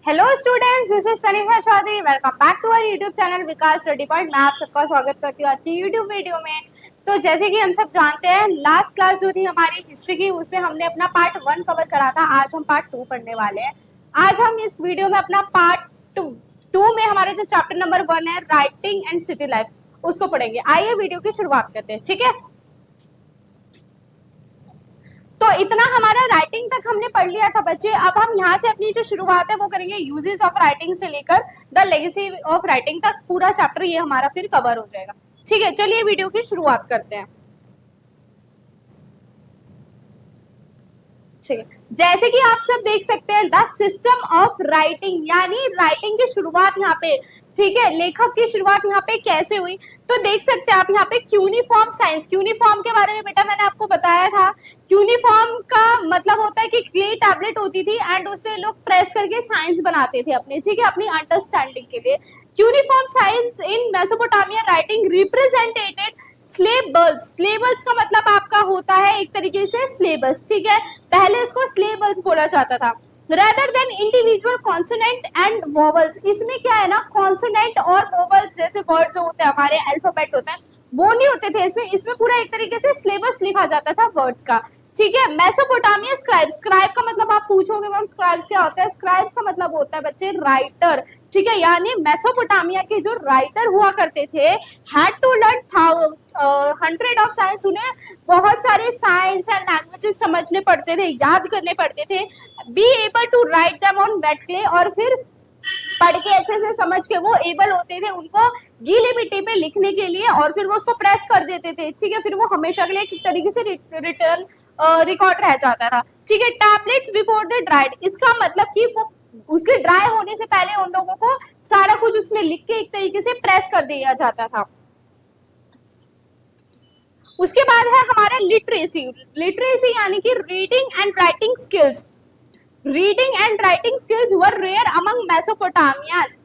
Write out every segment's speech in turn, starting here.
Hello students, this is Tanisha Chaudhary. Welcome back to our YouTube channel Vikas study point. मैं आप सबका स्वागत करती हूँ आज की यूट्यूब वीडियो में। तो जैसे कि हम सब जानते हैं, लास्ट क्लास जो थी हमारी हिस्ट्री की, उसमें हमने अपना पार्ट 1 कवर करा था। आज हम पार्ट 2 पढ़ने वाले हैं। आज हम इस वीडियो में अपना पार्ट 2 में हमारे जो चैप्टर नंबर 1 है, राइटिंग एंड सिटी लाइफ, उसको पढ़ेंगे। आइए वीडियो की शुरुआत करते हैं, ठीक है। तो इतना हमारा राइटिंग तक हमने पढ़ लिया था बच्चे। अब हम यहाँ से अपनी जो शुरुआत है वो करेंगे यूजेस ऑफ राइटिंग से लेकर द लेगेसी ऑफ राइटिंग तक। पूरा चैप्टर ये हमारा फिर कवर हो जाएगा, ठीक है। चलिए वीडियो की शुरुआत करते हैं, ठीक है। जैसे कि आप सब देख सकते हैं, द सिस्टम ऑफ राइटिंग, यानी राइटिंग की शुरुआत यहाँ पे, ठीक है, लेखक की शुरुआत यहाँ पे कैसे हुई। तो देख सकते हैं आप यहाँ पे क्यूनिफॉर्म साइंस। क्यूनिफॉर्म के बारे में बेटा मैंने आपको बताया था। क्यूनिफॉर्म का मतलब होता है कि क्ले टैबलेट होती थी एंड उसमें लोग प्रेस करके साइंस बनाते थे अपने, ठीक है, अपनी अंडरस्टैंडिंग के लिए। क्यूनिफॉर्म साइंस इन मेसोपोटामिया राइटिंग रिप्रेजेंटेटेड स्लेबल्स। स्लेबल्स का मतलब आपका होता है एक तरीके से सिलेबस, ठीक है। पहले इसको स्लेबल्स बोला जाता था, rather than individual consonant and vowels। इसमें क्या है ना, कॉन्सोनेंट और वोवल्स जैसे वर्ड्स जो होते हैं हमारे अल्फाबेट होते हैं, वो नहीं होते थे इसमें। इसमें पूरा एक तरीके से सिलेबस लिखा जाता था वर्ड्स का, ठीक है। Mesopotamia scribe. स्क्राइब का मतलब आप पूछोगे मैम स्क्राइब्स क्या होता है। स्क्राइब्स का मतलब होता है बच्चे राइटर, ठीक है। यानी मेसोपोटामिया के जो राइटर हुआ करते थे, had to learn 100 of science. उन्हें बहुत सारे साइंस एंड लैंग्वेजेस समझने पड़ते थे, याद करने पड़ते थे। Be able to write them on wet clay, और फिर पढ़ के अच्छे से समझ के वो एबल होते थे उनको गीली मिट्टी पे लिखने के लिए, और फिर वो उसको प्रेस कर देते थे, ठीक है। फिर वो हमेशा के लिए एक तरीके से रिटर्न रिकॉर्ड रह जाता था, ठीक है। टैबलेट्स बिफोर द ड्राइड, इसका मतलब कि वो उसके ड्राई होने से पहले उन लोगों को सारा कुछ उसमें लिख के एक तरीके से प्रेस कर दिया जाता था। उसके बाद है हमारा लिटरेसी। लिटरेसी यानी कि reading and writing skills. Reading and writing skills were rare among Mesopotamians.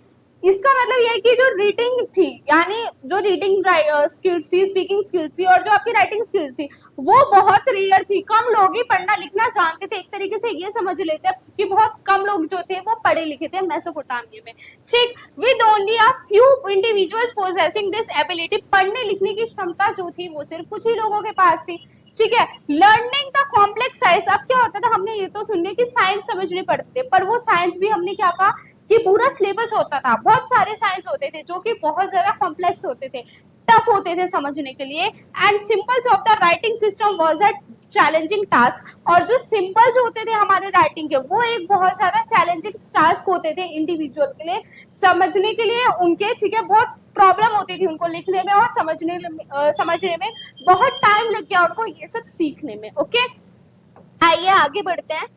इसका मतलब ये है कि जो रीडिंग थी, यानी जो रीडिंग स्किल्स थी, स्पीकिंग स्किल्स थी, और जो आपकी राइटिंग स्किल्स थी, वो बहुत रेयर थी। कम लोग ही पढ़ना लिखना जानते थे। एक तरीके से ये समझ लेते हैं कि बहुत कम लोग जो थे वो पढ़े लिखे थे मेसोपोटामिया में, ठीक। With only a few individuals possessing this ability. पढ़ने लिखने की क्षमता जो थी वो सिर्फ कुछ ही लोगों के पास थी, ठीक है। Learning the complex science. अब क्या होता था, हमने ये तो सुन लिया कि साइंस समझने पड़ते थे, पर वो साइंस भी हमने क्या कहा कि पूरा सिलेबस होता था। बहुत सारे साइंस होते थे जो कि बहुत ज्यादा कॉम्प्लेक्स होते थे, टफ होते थे समझने के लिए। And symbols of the writing system was a challenging task. और जो सिंपल्स होते थे हमारे राइटिंग के, वो एक बहुत ज्यादा चैलेंजिंग टास्क होते थे इंडिविजुअल के लिए समझने के लिए उनके, ठीक है। बहुत प्रॉब्लम होती थी उनको लिखने में और समझने में बहुत टाइम लग गया उनको ये सब सीखने में, ओके। आइए आगे बढ़ते हैं।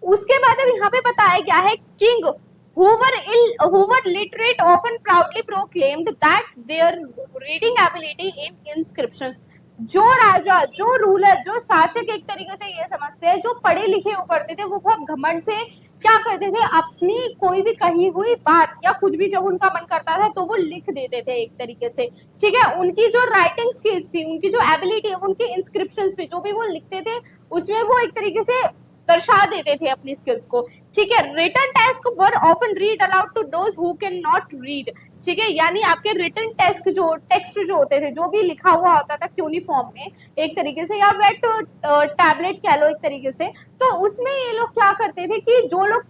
उसके बाद अब यहाँ पे बताया गया है king who were literate often proudly proclaimed that their reading ability in inscriptions। जो राजा, जो रूलर, जो शासक एक तरीके से ये समझते हैं, जो पढ़े लिखे हो करते थे, वो बहुत घमंड से क्या करते थे, अपनी कोई भी कही हुई बात या कुछ भी जब उनका मन करता था तो वो लिख देते थे एक तरीके से, ठीक है। उनकी जो राइटिंग स्किल्स थी, उनकी जो एबिलिटी है, उनके इंस्क्रिप्शंस पे जो भी वो लिखते थे उसमें वो एक तरीके से दर्शा देते थे अपनी स्किल्स को, ठीक है। Written test were often read aloud to those who can not read, ठीक है। यानी आपके रिटन टेक्स्ट जो होते थे, जो भी लिखा हुआ होता था क्यूनिफॉर्म में एक तरीके से, या वेट टैबलेट कह लो एक तरीके से, तो उसमें ये लोग क्या करते थे कि जो लोग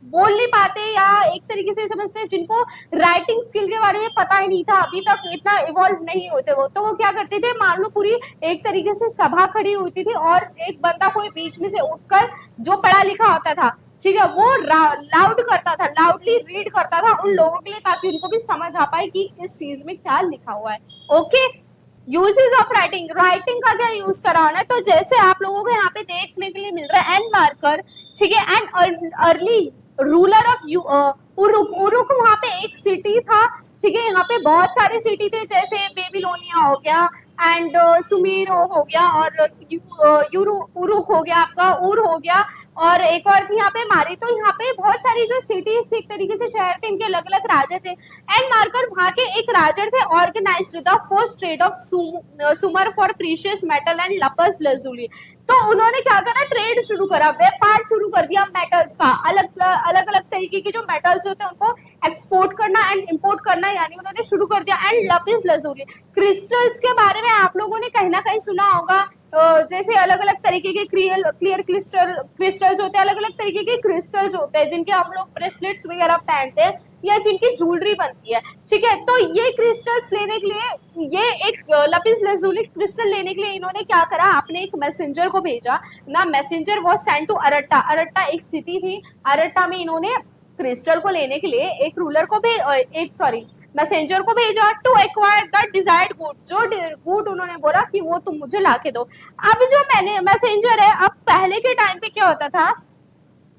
बोल नहीं पाते या एक तरीके से समझते हैं, जिनको राइटिंग स्किल के बारे में पता ही नहीं था, अभी तक इतना इवॉल्व नहीं होते वो, तो वो क्या करते थे, मान लो पूरी एक तरीके से सभा खड़ी होती थी और एक बंदा कोई बीच में से उठकर जो पढ़ा लिखा होता था, ठीक है, वो लाउड करता था, लाउडली रीड करता था उन लोगों के लिए, ताकि उनको भी समझ आ पाए कि इस चीज में क्या लिखा हुआ है, okay. Uses of writing. Writing का क्या यूज कराना है, तो जैसे आप लोगों को यहाँ पे देखने के लिए मिल रहा है एंड मार्कर, ठीक है। And early ruler of Uruk. Uruk वहां पे एक सिटी था, ठीक है। यहाँ पे बहुत सारे सिटी थे, जैसे बेबीलोनिया हो गया एंड सुमेर हो गया, और उरुक हो गया आपका, उर हो गया, और एक और थी यहाँ पे मारी। तो यहाँ पे बहुत सारी जो सिटीज थी, एक तरीके से शहर थे, इनके अलग अलग राजा थे। एंड मार्कर वहाँ के एक राजा थे, organized the first trade of Sumer for precious metal and lapis lazuli. तो उन्होंने क्या करा, ट्रेड शुरू करा, व्यापार शुरू कर दिया मेटल्स का। अलग अलग अलग तरीके के जो मेटल्स होते हैं उनको एक्सपोर्ट करना एंड इंपोर्ट करना, यानी उन्होंने शुरू कर दिया। एंड लपिस लजुली, क्रिस्टल्स के बारे में आप लोगों ने कहीं ना कहीं सुना होगा। जैसे अलग अलग तरीके के क्लियर क्रिस्टल्स होते हैं, अलग अलग तरीके के क्रिस्टल्स होते हैं जिनके हम लोग ब्रेसलेट्स वगैरह पहनते हैं या जिनकी ज्वेलरी बनती है, ठीक है। तो ये क्रिस्टल्स लेने के लिए, ये एक लपिस लजुली क्रिस्टल लेने के लिए इन्होंने क्या करा, अपने एक मैसेंजर को भेजा ना। Messenger was sent to Aratta. Aratta एक सिटी थी, अरट्टा में इन्होंने क्रिस्टल को लेने के लिए एक रूलर को मैसेंजर को भेजा to acquire the desired good. जो गुड उन्होंने बोला कि वो तुम मुझे लाके दो। अब जो मैंने मैसेंजर है, अब पहले के टाइम पे क्या होता था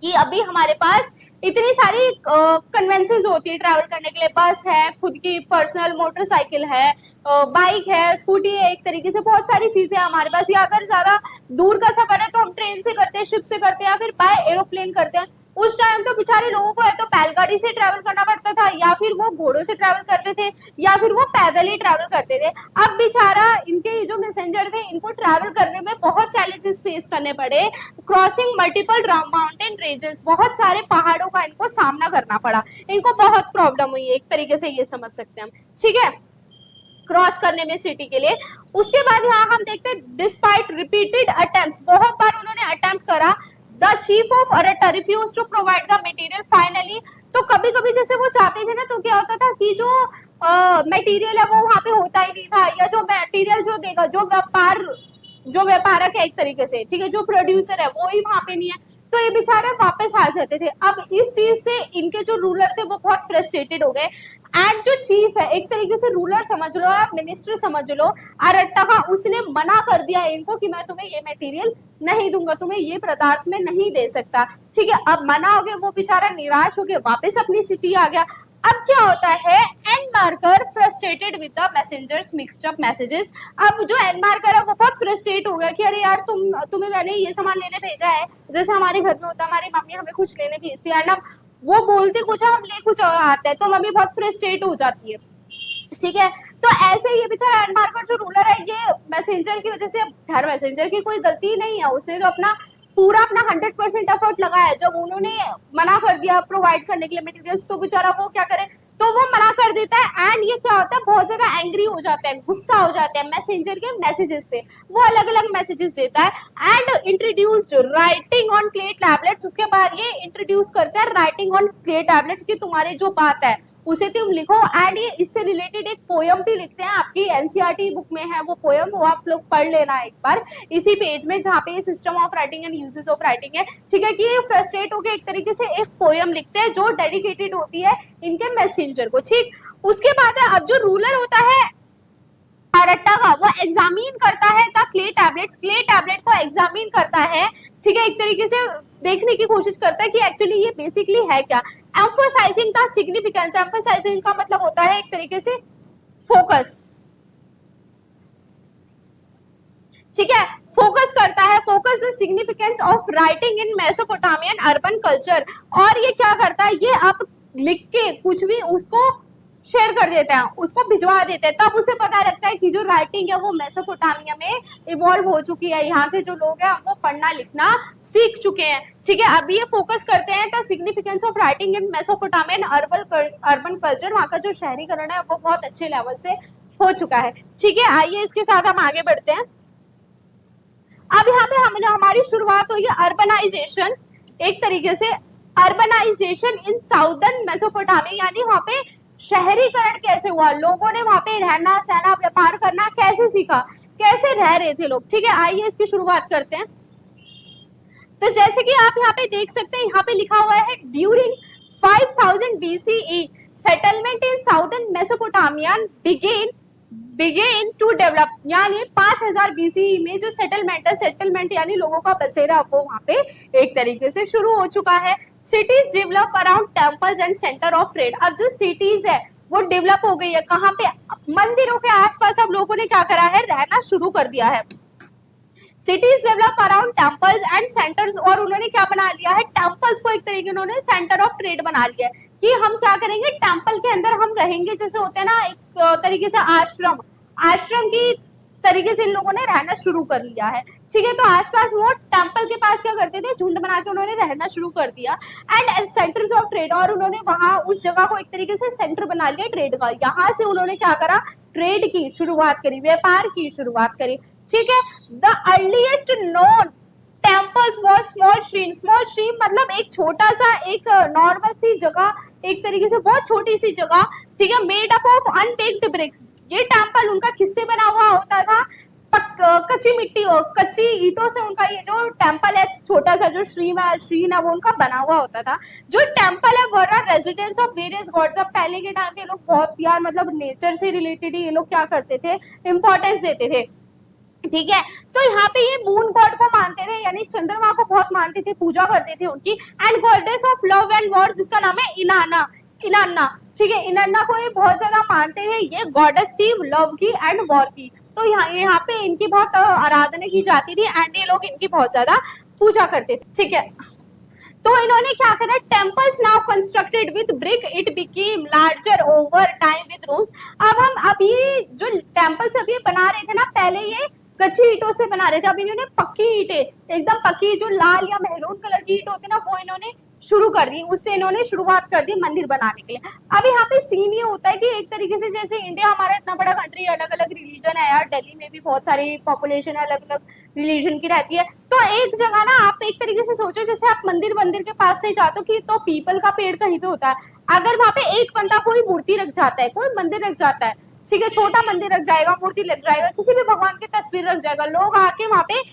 कि अभी हमारे पास इतनी सारी कन्वेंसेस होती है ट्रैवल करने के लिए। बस है, खुद की पर्सनल मोटरसाइकिल है, बाइक है, स्कूटी है, एक तरीके से बहुत सारी चीजें हमारे पास। या अगर ज्यादा दूर का सफर है तो हम ट्रेन से करते हैं, शिप से करते हैं, या फिर बाय एरोप्लेन करते हैं। उस टाइम तो बेचारे लोगों को है तो बैलगाड़ी से ट्रैवल करना पड़ता था, या फिर वो घोड़ों से ट्रैवल करते थे, या फिर वो पैदल ही ट्रैवल करते थे। अब बेचारा इनके जो मैसेंजर थे, इनको ट्रैवल करने में बहुत चैलेंजेस फेस करने पड़े। क्रॉसिंग मल्टीपल माउंटेन रेंजेस, बहुत सारे पहाड़ों का इनको सामना करना पड़ा। इनको बहुत प्रॉब्लम हुई है, एक तरीके से ये समझ सकते हैं हम, ठीक है, क्रॉस करने में सिटी के लिए। उसके बाद यहाँ हम देखते हैं डिस्पाइट रिपीटेड अटेम्प्ट्स, बहुत बार उन्होंने अटेम्प्ट करा। The chief of Aratta refuse to provide the material finally. तो कभी कभी जैसे वो चाहते थे ना, तो क्या होता था कि जो मटेरियल है वो वहां पे होता ही नहीं था, या जो मटेरियल जो देगा, जो व्यापारक है एक तरीके से, ठीक है, जो प्रोड्यूसर है वो ही वहां पे नहीं है, तो ये बेचारे वापस आ जाते थे। अब इस चीज से इनके जो रूलर थे वो बहुत फ्रस्ट्रेटेड हो गए। एंड जो चीफ है, एक तरीके से रूलर समझ लो, आप मिनिस्टर समझ लो, अरट्टा का, उसने मना कर दिया इनको कि मैं तुम्हें ये मटेरियल नहीं दूंगा, तुम्हें ये पदार्थ में नहीं दे सकता, ठीक है। अब मना हो गया, वो बेचारा निराश हो गया, वापस अपनी सिटी आ गया। अब क्या होता है, Enmerkar frustrated with the messengers mixed up messages. अब जो एन मार्कर है वो बहुत फ्रस्ट्रेट हो गया कि अरे यार, तुम्हें मैंने ये सामान लेने भेजा है, जैसे हमारे घर में होता है, हमारी मम्मी हमें कुछ लेने भेजती है ना, वो बोलते कुछ है, हम ले कुछ आते हैं, तो मम्मी बहुत फ्रस्ट्रेट हो जाती है, ठीक है। तो ऐसे ही ये बेचारा एन मार्कर जो रूलर है, ये मैसेंजर की वजह से, खैर मैसेंजर की कोई गलती नहीं है, उसने तो अपना 100% एफर्ट लगाया। जब उन्होंने मना कर दिया प्रोवाइड करने के लिए मटेरियल्स, तो बेचारा वो क्या करे, तो वो मना कर देता है। एंड ये क्या होता है, बहुत ज्यादा एंग्री हो जाता है, गुस्सा हो जाता है मैसेंजर के मैसेजेस से। वो अलग अलग मैसेजेस देता है। And introduced writing on clay tablets. उसके बाद ये इंट्रोड्यूस करता है राइटिंग ऑन क्ले टैबलेट्स, की तुम्हारी जो बात है उसे तुम लिखो। एंड ये इससे रिलेटेड एक पोयम भी लिखते हैं, आपकी एनसीईआरटी बुक में है वो पोयम, वो आप लोग पढ़ लेना एक बार इसी पेज में, जहाँ पे ये system of writing and uses of writing है, ठीक है। कि ये फ्रस्ट्रेट होकर एक तरीके से एक पोयम लिखते हैं जो डेडिकेटेड होती है इनके मैसेंजर को, ठीक। उसके बाद अब जो रूलर होता है अरट्टा का, वो एग्जामिन करता है the clay tablets, clay tablet को एग्जामिन करता है, ठीक है, एक तरीके से देखने की कोशिश करता है कि एक्चुअली ये बेसिकली है क्या। एम्फसाइजिंग द सिग्निफिकेंस, एम्फसाइजिंग का मतलब होता है एक तरीके से फोकस, ठीक है, फोकस करता है, focus the significance of writing in Mesopotamian urban culture. और ये क्या करता है, ये आप लिख के कुछ भी उसको शेयर कर देते हैं, उसको भिजवा देते हैं, तब उसे पता लगता है कि जो राइटिंग है वो मेसोपोटामिया में इवॉल्व हो चुकी है, यहाँ के जो लोग हैं वो पढ़ना लिखना सीख चुके हैं, ठीक है। अभी ये फोकस करते हैं the significance of writing in Mesopotamian urban culture, वहाँ का जो शहरीकरण है वो बहुत अच्छे लेवल से हो चुका है, ठीक है। आइए इसके साथ हम आगे बढ़ते हैं। अब यहाँ पे हमने हमारी शुरुआत हुई है अर्बनाइजेशन, एक तरीके से अर्बनाइजेशन इन साउदर्न मेसोपोटामिया, यानी वहाँ पे शहरीकरण कैसे हुआ, लोगों ने वहां पे रहना सहना व्यापार करना कैसे सीखा, कैसे रह रहे थे लोग, ठीक है। आइए इसकी शुरुआत करते हैं। तो जैसे कि आप यहाँ पे देख सकते हैं, यहाँ पे लिखा हुआ है during 5000 BCE settlement in southern Mesopotamia began to develop, यानी 5000 BCE में जो सेटलमेंट यानी लोगों का बसेरा वो वहां पे एक तरीके से शुरू हो चुका है। Cities develop around temples and centre of trade. अब जो सिटीज है वो डेवलप हो गई है, कहाँ पे, मंदिरों के आसपास अब लोगों ने क्या करा है, रहना शुरू कर दिया है। Cities develop around temples and centres, और उन्होंने क्या बना लिया है, टेम्पल्स को एक तरीके उन्होंने सेंटर ऑफ ट्रेड बना लिया है कि हम क्या करेंगे, टेम्पल के अंदर हम रहेंगे, जैसे होते हैं ना एक तरीके से आश्रम, आश्रम की तरीके से इन लोगों ने रहना शुरू कर लिया है। ठीक है, तो आसपास वो टेम्पल के पास क्या करते थे, झुंड बना के उन्होंने रहना शुरू कर दिया। एंड सेंटर्स ऑफ ट्रेड, और उन्होंने वहां उस जगह को एक तरीके से सेंटर बना लिया ट्रेड का। यहाँ से उन्होंने क्या करा, ट्रेड की शुरुआत करी, व्यापार की शुरुआत करी। ठीक है, the earliest known temples was small stream. Small stream मतलब एक छोटा सा, एक नॉर्मल सी जगह, एक तरीके से बहुत छोटी सी जगह। ठीक है, मेड अप ऑफ अनबेक्ड ब्रिक्स। ये टेम्पल उनका किससे बना हुआ होता था, कच्ची मिट्टी और कच्ची ईंटों से उनका ये जो टेम्पल है, छोटा सा जो श्रीन है वो उनका बना हुआ होता था। जो टेम्पल है were are residence of various gods. अब पहले के टाइम पे लोग बहुत यार मतलब नेचर से रिलेटेड ही ये लोग क्या करते थे, इंपॉर्टेंस देते थे। ठीक है, तो यहाँ पे ये मून गॉड को मानते थे, यानी चंद्रमा को बहुत मानते थे, पूजा करते थे उनकी। And goddess of love and war, जिसका नाम है इनाना, इनान्ना। ठीक है, इनान्ना को ये बहुत ज्यादा मानते हैं, ये गॉडेस थी लव की एंड वॉर की। तो यहाँ पे इनकी बहुत आराधना की जाती थी एंड ये लोग इनकी बहुत ज्यादा पूजा करते थे। ठीक है, तो इन्होंने क्या करा, temples now constructed with brick, it became larger over time with rooms. अब ये जो टेम्पल्स अब ये बना रहे थे ना, पहले ये कच्ची ईंटों से बना रहे थे, अब इन्होंने पक्की ईंटें, एकदम पक्की जो लाल या मेहरून कलर की ईंट होती है ना, वो इन्होंने शुरू कर दी, उससे इन्होंने शुरुआत कर दी मंदिर बनाने के लिए। अब यहाँ पे सीन ये होता है कि एक तरीके से जैसे इंडिया हमारा इतना बड़ा कंट्री, अलग अलग रिलीजन है यार, दिल्ली में भी बहुत सारी पॉपुलेशन अलग अलग रिलीजन की रहती है। तो एक जगह ना आप एक तरीके से सोचो, जैसे आप मंदिर के पास नहीं जाते कि तो पीपल का पेड़ कहीं पे होता है, अगर वहां पे एक बंदा कोई मूर्ति रख जाता है, कोई मंदिर रख जाता है, ठीक है, छोटा मंदिर रख जाएगा, मूर्ति लग जाएगा, किसी भी भगवान की तस्वीर रख जाएगा, लोग आके वहां पे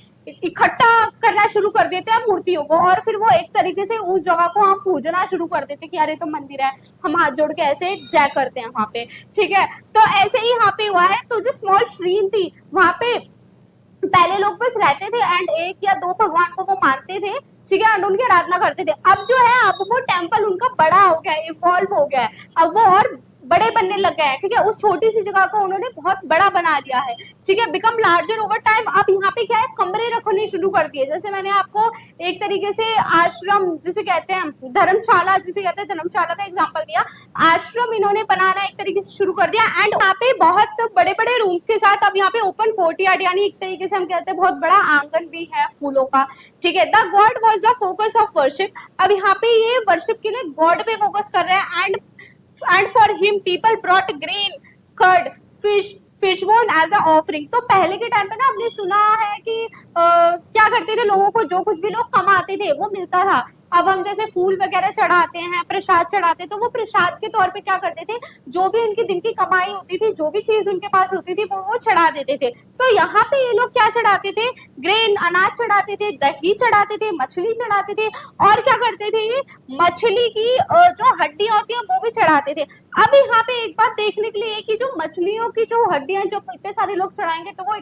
इकट्ठा करना शुरू कर देते हैं मूर्तियों को, और फिर वो एक तरीके से उस जगह को हम पूजना शुरू कर देते हैं कि अरे तो मंदिर है, हम हाथ जोड़ के ऐसे जय करते हैं वहां पे। ठीक है, तो ऐसे ही यहाँ पे हुआ है। तो जो स्मॉल श्रीन थी वहां पे पहले लोग बस रहते थे एंड एक या दो भगवान को वो मानते थे। ठीक है, एंड उनकी आराधना करते थे। अब जो है, अब वो टेम्पल उनका बड़ा हो गया, इवॉल्व हो गया है, अब वो और बड़े बनने लग गए हैं। ठीक है, उस छोटी सी जगह को उन्होंने बहुत बड़ा बना दिया है। ठीक है, बिकम लार्जर ओवर टाइम। अब यहाँ पे क्या है, कमरे रखने शुरू कर दिए, जैसे मैंने आपको एक तरीके से आश्रम जिसे कहते हैं, धर्मशाला जिसे कहते हैं, धर्मशाला का एग्जांपल दिया, आश्रम इन्होंने बनाना एक तरीके से शुरू कर दिया। एंड यहाँ पे बहुत बड़े बड़े रूम्स के साथ अब यहाँ पे ओपन कोर्टयार्ड, यानी एक तरीके से हम कहते हैं बहुत बड़ा आंगन भी है फूलों का। ठीक है, the god was the focus of worship. अब यहाँ पे ये वर्शिप के लिए गॉड पे फोकस कर रहे हैं। And for him people brought grain, curd, fish bone as a offering. तो पहले के टाइम पे ना हमने सुना है कि क्या करते थे, लोगों को जो कुछ भी लोग कमाते थे वो मिलता था। अब हम जैसे फूल वगैरह चढ़ाते हैं, प्रसाद चढ़ाते हैं, तो वो प्रसाद के तौर पे क्या करते थे, जो भी उनकी दिन की कमाई होती थी, जो भी चीज उनके पास होती थी, वो चढ़ा देते थे। तो यहाँ पे ये लोग क्या चढ़ाते थे, ग्रेन, अनाज चढ़ाते थे, दही चढ़ाते थे, मछली चढ़ाते थे, और क्या करते थे, ये मछली की जो हड्डियां होती है वो भी चढ़ाते थे। अब यहाँ पे एक बात देखने के लिए कि जो मछलियों की जो हड्डियां जब इतने सारे लोग चढ़ाएंगे तो वो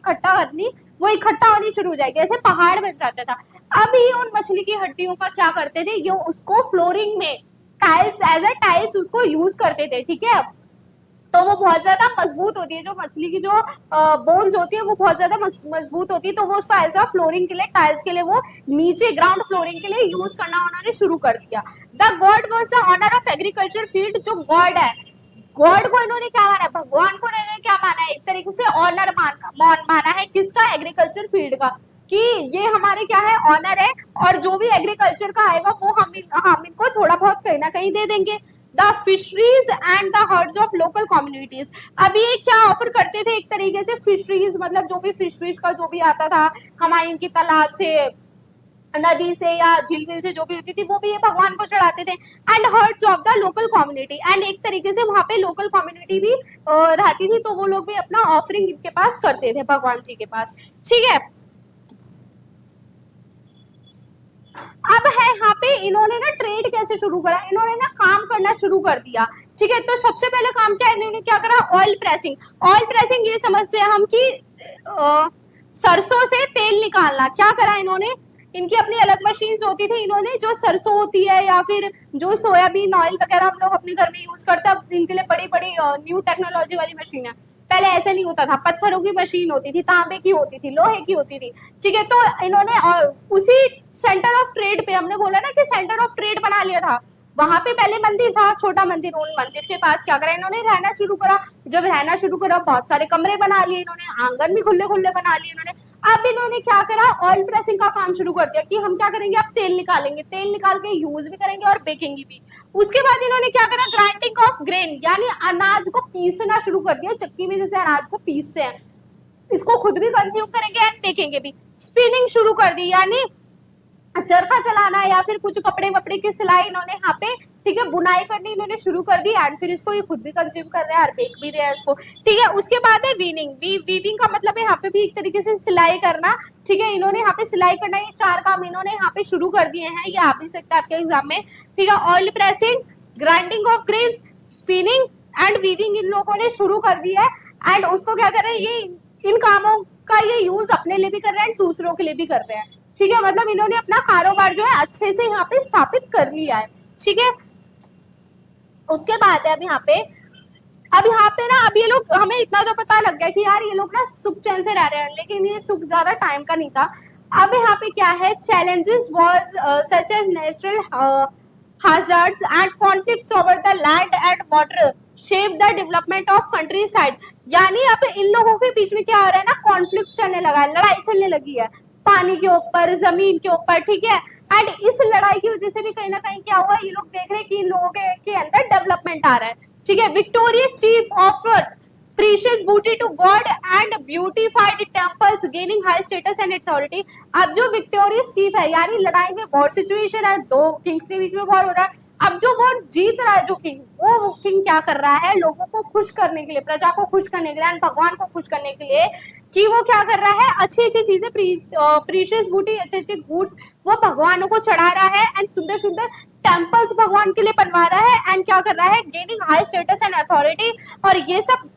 इकट्ठा होनी शुरू हो जाएगी, ऐसे पहाड़ बन जाता था। अभी उन मछली की हड्डियों का क्या करते थे, ये उसको फ्लोरिंग में टाइल्स, एज अ टाइल्स उसको यूज करते थे। ठीक है, तो वो बहुत ज्यादा मजबूत होती है, जो मछली की जो बोन्स होती है वो बहुत ज्यादा मजबूत होती है, तो वो उसको एज अ फ्लोरिंग के लिए, टाइल्स के लिए, वो नीचे ग्राउंड फ्लोरिंग के लिए यूज करना उन्होंने शुरू कर दिया। The god was the owner of agriculture field. जो गॉड है, गॉड को इन्होंने क्या माना है, भगवान को इन्होंने क्या माना है, एक तरीके से ऑनर माना है, किसका, एग्रीकल्चर फील्ड का, कि ये हमारे क्या है, ऑनर है, और जो भी एग्रीकल्चर का आएगा वो हम इनको थोड़ा बहुत कहीं ना कहीं दे देंगे। The fisheries and the hertz of local communities. अब ये क्या ऑफर करते थे, एक तरीके से फिशरीज मतलब जो भी फिश का जो भी आता था हमारे इनकी तालाब से, नदी से या झील विल से जो भी होती थी, वो भी ये भगवान को चढ़ाते थे। And herds of the local community, and एक तरीके से वहां पे लोकल कम्युनिटी भी रहती थी, तो वो लोग भी अपना ऑफरिंग इनके पास करते थे भगवान जी के पास। ठीक है, अब है यहाँ पे इन्होंने ना ट्रेड कैसे शुरू करा, इन्होंने ना काम करना शुरू कर दिया। ठीक है, तो सबसे पहले काम क्या इन्होंने क्या करा, ऑयल प्रेसिंग। ऑयल प्रेसिंग ये समझते हैं हम कि सरसों से तेल निकालना। क्या करा इन्होंने, इनकी अपनी अलग मशीन होती थी, इन्होंने जो सरसों होती है या फिर जो सोयाबीन ऑयल वगैरह हम लोग अपने घर में यूज करते हैं, इनके लिए बड़ी बड़ी न्यू टेक्नोलॉजी वाली मशीन है। पहले ऐसे नहीं होता था, पत्थरों की मशीन होती थी, तांबे की होती थी, लोहे की होती थी, ठीक है। तो इन्होंने उसी सेंटर ऑफ ट्रेड पे, हमने बोला ना कि सेंटर ऑफ ट्रेड बना लिया था, वहां पे पहले मंदिर था, छोटा मंदिर, उन मंदिर के पास क्या करा इन्होंने, रहना शुरू करा। जब रहना शुरू करा, बहुत सारे कमरे बना लिए इन्होंने, आंगन भी खुले खुले बना लिए इन्होंने। अब इन्होंने क्या करा, ऑयल प्रेसिंग का काम शुरू कर दिया कि हम क्या करेंगे, अब तेल निकालेंगे, तेल निकाल के यूज भी करेंगे और बेचेंगे भी। उसके बाद इन्होंने क्या करा, ग्राइंडिंग ऑफ ग्रेन, यानी अनाज को पीसना शुरू कर दिया, चक्की में जैसे अनाज को पीसते हैं, इसको खुद भी कंज्यूम करेंगे एंड बेचेंगे भी। स्पिनिंग शुरू कर दी, यानी चरखा चलाना या फिर कुछ कपड़े वपड़े की सिलाई इन्होंने यहाँ पे, ठीक है, बुनाई करनी इन्होंने शुरू कर दी, एंड फिर इसको ये खुद भी कंज्यूम कर रहे हैं और बेच भी रहे हैं इसको, ठीक है। उसके बाद है वीविंग। वीविंग का मतलब है यहाँ पे भी एक तरीके से सिलाई करना, ठीक है। इन्होंने यहाँ पे सिलाई करना, ये 4 काम इन्होंने यहाँ पे शुरू कर दिए हैं, ये आ भी सकता है आपके एग्जाम में, ठीक है। Oil pressing, grinding of grains, spinning and weaving इन लोगों ने शुरू कर दिया है। एंड उसको क्या कर रहे हैं, ये इन कामों का ये यूज अपने लिए भी कर रहे हैं, दूसरों के लिए भी कर रहे हैं, ठीक है। मतलब इन्होंने अपना कारोबार जो है अच्छे से यहाँ पे स्थापित कर लिया है, ठीक है। उसके बाद है अब यहाँ पे ना, अब ये लोग, हमें इतना तो पता लग गया कि यार ये लोग ना सुख चैन से रह रहे हैं, लेकिन ये सुख ज्यादा टाइम का नहीं था। अब यहाँ पे क्या है, challenges was such as natural hazards and conflicts over the land and water shape the development of countryside। यानी अब इन लोगों के बीच में क्या हो रहा है ना, कॉन्फ्लिक्ट चलने लगा है, लड़ाई चलने लगी है पानी के ऊपर, जमीन के ऊपर, ठीक है। एंड इस लड़ाई की वजह से भी कहीं ना कहीं क्या हुआ, ये लोग देख रहे हैं कि इन लोगों के अंदर डेवलपमेंट आ रहा है, ठीक है। Victorious chief offer precious booty to God and beautified temples gaining high status and authority। अब जो विक्टोरियस चीफ है, यानी लड़ाई में वॉर सिचुएशन है, 2 किंग्स के बीच में वॉर हो रहा है, अब जो वो जीत रहा है, जो किंग, वो किंग क्या कर रहा है, लोगों को खुश करने के लिए, प्रजा को खुश करने के लिए, भगवान को खुश करने के लिए, कि वो क्या कर रहा है, अच्छी अच्छी चीजें, प्रीशियस बूटी, अच्छे अच्छे गुड्स वो भगवानों को चढ़ा रहा है, एंड सुंदर सुंदर टेम्पल्स भगवान के लिए बनवा रहा है, एंड क्या कर रहा है, gaining high status and authority. और ये सब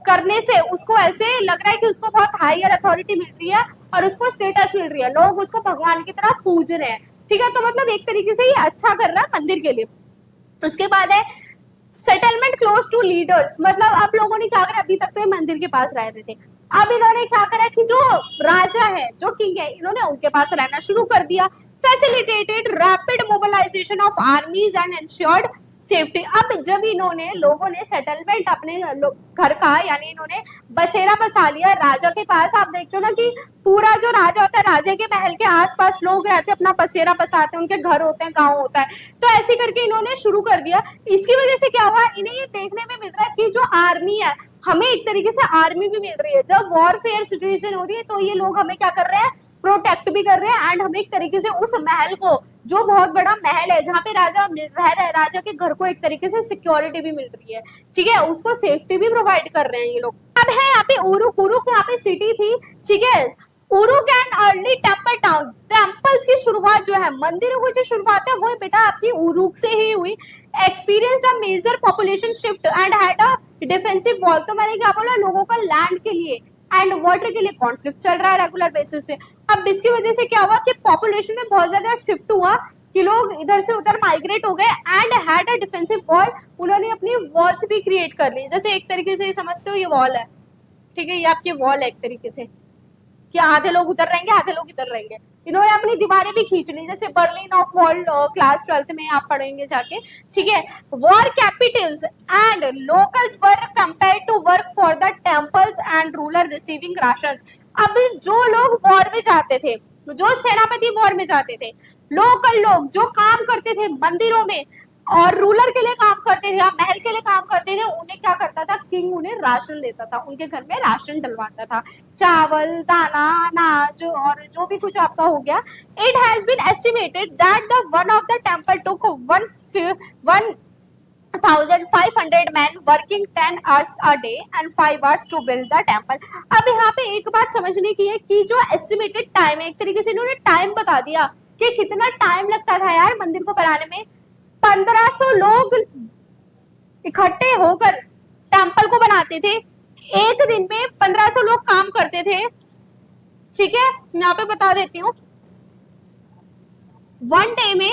करने से उसको ऐसे लग रहा है कि उसको बहुत हायर अथॉरिटी मिल रही है और उसको स्टेटस मिल रही है, लोग उसको भगवान की तरह पूज रहे हैं, ठीक है। तो मतलब एक तरीके से ये अच्छा कर रहा है मंदिर के लिए। उसके बाद है सेटलमेंट क्लोज टू लीडर्स, मतलब अब लोगों ने क्या करा, अभी तक तो ये मंदिर के पास रह रहे थे, अब इन्होंने क्या करा कि जो राजा है, जो किंग है, इन्होंने उनके पास रहना शुरू कर दिया। Facilitated rapid mobilisation of armies and ensured safety. अब जब इन्होंने, लोगों ने सेटलमेंट अपने घर का, यानी इन्होंने बसेरा बसा लिया राजा के पास। आप देखते हो ना कि पूरा जो राजा होता है, राजा के महल के आसपास लोग रहते हैं, अपना बसेरा बसाते हैं, उनके घर होते हैं, गांव होता है, तो ऐसे करके इन्होंने शुरू कर दिया। इसकी वजह से क्या हुआ, इन्हें ये देखने में मिल रहा है कि जो आर्मी है, हमें एक तरीके से आर्मी भी मिल रही है, जब वॉरफेयर सिचुएशन हो रही है तो ये लोग हमें क्या कर रहे हैं, प्रोटेक्ट भी कर रहे हैं, एंड हमें एक तरीके से उस महल को, जो बहुत बड़ा महल है जहाँ पे राजा रह रहा है, राजा के घर को एक तरीके से सिक्योरिटी भी मिल रही है, ठीक है, उसको सेफ्टी भी प्रोवाइड कर रहे हैं ये लोग। अब है यहाँ पे उरुक। उरुक यहाँ पे सिटी थी, ठीक है। Uruk and early temple town. Temples की शुरुआत जो है, मंदिरों की जो शुरुआत है, वो बेटा आपकी उरुक से ही हुई। Experienced a major population shift and had a defensive wall. तो मैंने क्या बोला, लोगों का लैंड के लिए एंड वाटर के लिए कॉन्फ्लिक्ट चल रहा है रेगुलर बेसिस पे। अब इसकी वजह से क्या हुआ कि पॉपुलेशन में बहुत ज्यादा शिफ्ट हुआ, कि लोग इधर से उधर माइग्रेट हो गए, and had a defensive wall. उन्होंने अपनी वॉल्स भी क्रिएट कर ली, जैसे एक तरीके से समझते हो ये वॉल है, ठीक है, ये आपकी वॉल है एक तरीके से, कि आधे लोग उधर रहेंगे, आधे लोग इधर रहेंगे। इन्होंने अपनी दीवारें भी खींच ली, जैसे Berlin of wall class 12th में आप पढ़ेंगे जाके, ठीक है। War captives and locals were compared to work for the temples and ruler receiving rations. अब जो लोग वॉर में जाते थे, जो सेनापति वॉर में जाते थे, लोकल लोग जो काम करते थे मंदिरों में और रूलर के लिए काम करते थे, महल के लिए काम करते थे, उन्हें क्या करता था, किंग उन्हें राशन देता था, उनके घर में राशन डलवाता था, चावल, दाना, अनाज और जो भी कुछ आपका हो गया। It has been estimated that the one of the temple took 1500 men working 10 hours a day and 5 hours to build the temple। अब यहाँ पे एक बात समझने की है कि जो एस्टिमेटेड टाइम है, एक तरीके से इन्होंने टाइम बता दिया कि कितना टाइम लगता था यार मंदिर को बनाने में। 1500 लोग इकट्ठे होकर टेम्पल को बनाते थे, एक दिन में 1500 लोग काम करते थे, ठीक है। यहाँ पे बता देती हूँ, वन डे में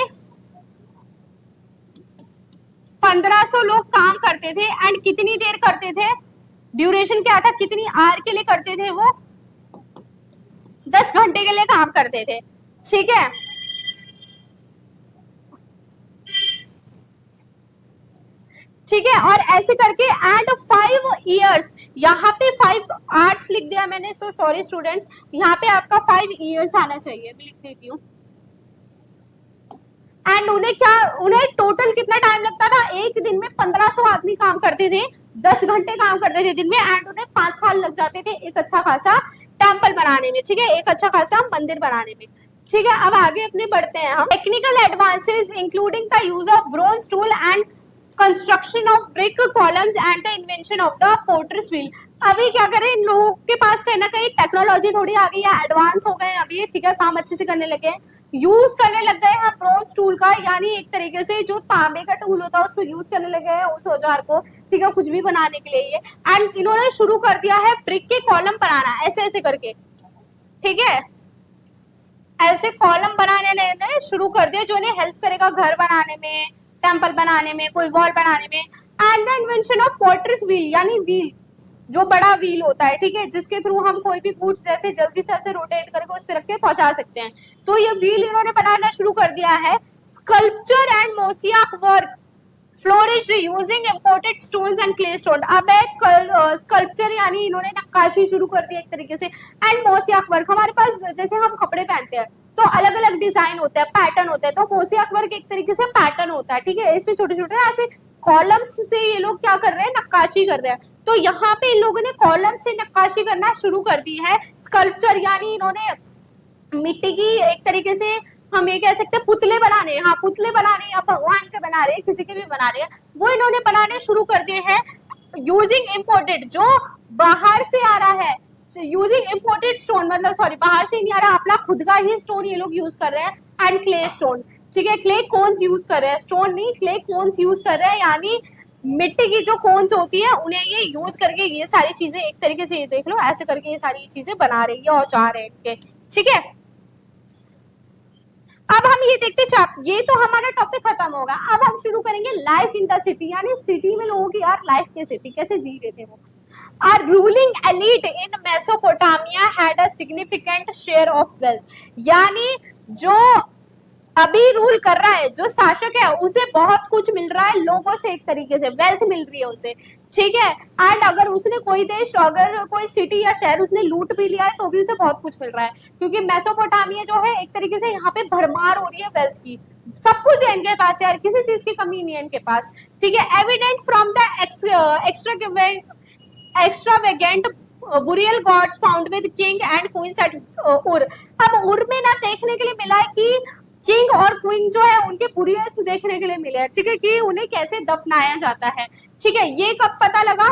1500 लोग काम करते थे, एंड कितनी देर करते थे, ड्यूरेशन क्या था, कितनी आवर के लिए करते थे वो, 10 घंटे के लिए काम करते थे, ठीक है। ठीक है, और ऐसे करके एंड 5 इयर्स, यहाँ पे 5 आवर्स लिख दिया मैंने, सो सॉरी स्टूडेंट्स, यहाँ पे आपका 5 इयर्स आना चाहिए, मैं लिख देती हूँ। एंड उन्हें टोटल कितना टाइम लगता था, एक दिन में 1500 आदमी काम करते थे, 10 घंटे काम करते थे दिन में, एंड उन्हें 5 साल लग जाते थे एक अच्छा खासा टेम्पल बनाने में, ठीक है, एक अच्छा खासा मंदिर बनाने में, ठीक है। अब आगे अपने बढ़ते हैं हम। Technical advances including the use of bronze tool and construction of brick columns and the invention of the porters wheel. अभी क्या करें, इन लोगों के पास कहीं ना कहीं टेक्नोलॉजी थोड़ी आ गई है, एडवांस हो गए हैं अभी, ठीक है, काम अच्छे से करने लगे हैं, यूज करने लग गए हैं ब्रोंज टूल का, यानी एक तरीके से जो तांबे का टूल होता है उसको यूज करने लगे हैं उस औजार को, ठीक है, कुछ भी बनाने के लिए ये। एंड इन्होंने शुरू कर दिया है ब्रिक के कॉलम बनाना, ऐसे ऐसे करके, ठीक है, ऐसे कॉलम बनाने शुरू कर दिया जो इन्हें हेल्प करेगा घर बनाने में, टेम्पल बनाने में, कोई वॉल बनाने में। And the invention of potter's wheel, यानी व्हील, जो बड़ा व्हील होता है, ठीक है, जिसके थ्रू हम कोई भी गुड्स जैसे जल्दी से ऐसे रोटेट करके उस पर रख के पहुंचा सकते हैं, तो ये व्हील इन्होंने बनाना शुरू कर दिया है। Sculpture and mosaic work flourished using imported stones and clay stone. अब एक स्कल्पचर यानी इन्होंने नक्काशी शुरू कर दी एक तरीके से। एंड मोसियाक वर्क, हमारे पास जैसे हम कपड़े पहनते हैं तो अलग अलग डिजाइन होते हैं, पैटर्न होते हैं, तो मोसियाक वर्क एक तरीके से पैटर्न होता है, ठीक है, इसमें छोटे छोटे ऐसे कॉलम्स से ये लोग क्या कर रहे हैं, नक्काशी कर रहे हैं। तो यहाँ पे इन लोगों ने कॉलम से नक्काशी करना शुरू कर दी है। स्कल्पचर यानी इन्होंने मिट्टी की एक तरीके से हम ये कह सकते हैं पुतले बनाने, हाँ पुतले बनाने या भगवान के बना रहे हैं, किसी के भी बना रहे हैं, वो इन्होंने बनाने शुरू कर दिए हैं यूजिंग इम्पोर्टेड, जो बाहर से आ रहा है, यूजिंग इम्पोर्टेड स्टोन, मतलब सॉरी बाहर से नहीं आ रहा, अपना खुद का ही स्टोन ये लोग यूज कर रहे हैं। एंड क्ले स्टोन, ठीक है, क्ले कोन्स यूज कर रहे हैं, स्टोन नहीं, क्ले कोन्स यूज कर रहे हैं, यानी मिट्टी की जो कोन्स होती है उन्हें ये यूज करके ये सारी चीजें एक तरीके से, ये देख लो ऐसे करके ये सारी चीजें बना रही है, औजार है इनके, ठीक है। अब हम ये देखते ये तो हमारा टॉपिक खत्म होगा, अब हम शुरू करेंगे लाइफ इन द सिटी, यानी सिटी में लोगों की यार लाइफ कैसे थी, कैसे जी रहे थे वो। A ruling elite in Mesopotamia had a significant share of wealth, यानी जो अभी रूल कर रहा है, जो शासक है, उसे बहुत कुछ मिल रहा है लोगों से, एक तरीके से वेल्थ मिल रही है उसे, ठीक है। एंड अगर उसने कोई देश, अगर कोई सिटी या शहर उसने लूट भी लिया है तो भी उसे बहुत कुछ मिल रहा है, क्योंकि मेसोपोटामिया जो है एक तरीके से यहाँ पे भरमार हो रही है वेल्थ की, सब कुछ है इनके पास यार, किसी चीज की कमी नहीं है इनके पास, ठीक है। Evident from the extravagant burial gods found with king and queens at Ur। अब उर में ना देखने के लिए मिला है कि किंग और क्वीन जो है उनके बुरियल्स देखने के लिए मिले हैं, ठीक है, कि उन्हें कैसे दफनाया जाता है, ठीक है। ये कब पता लगा,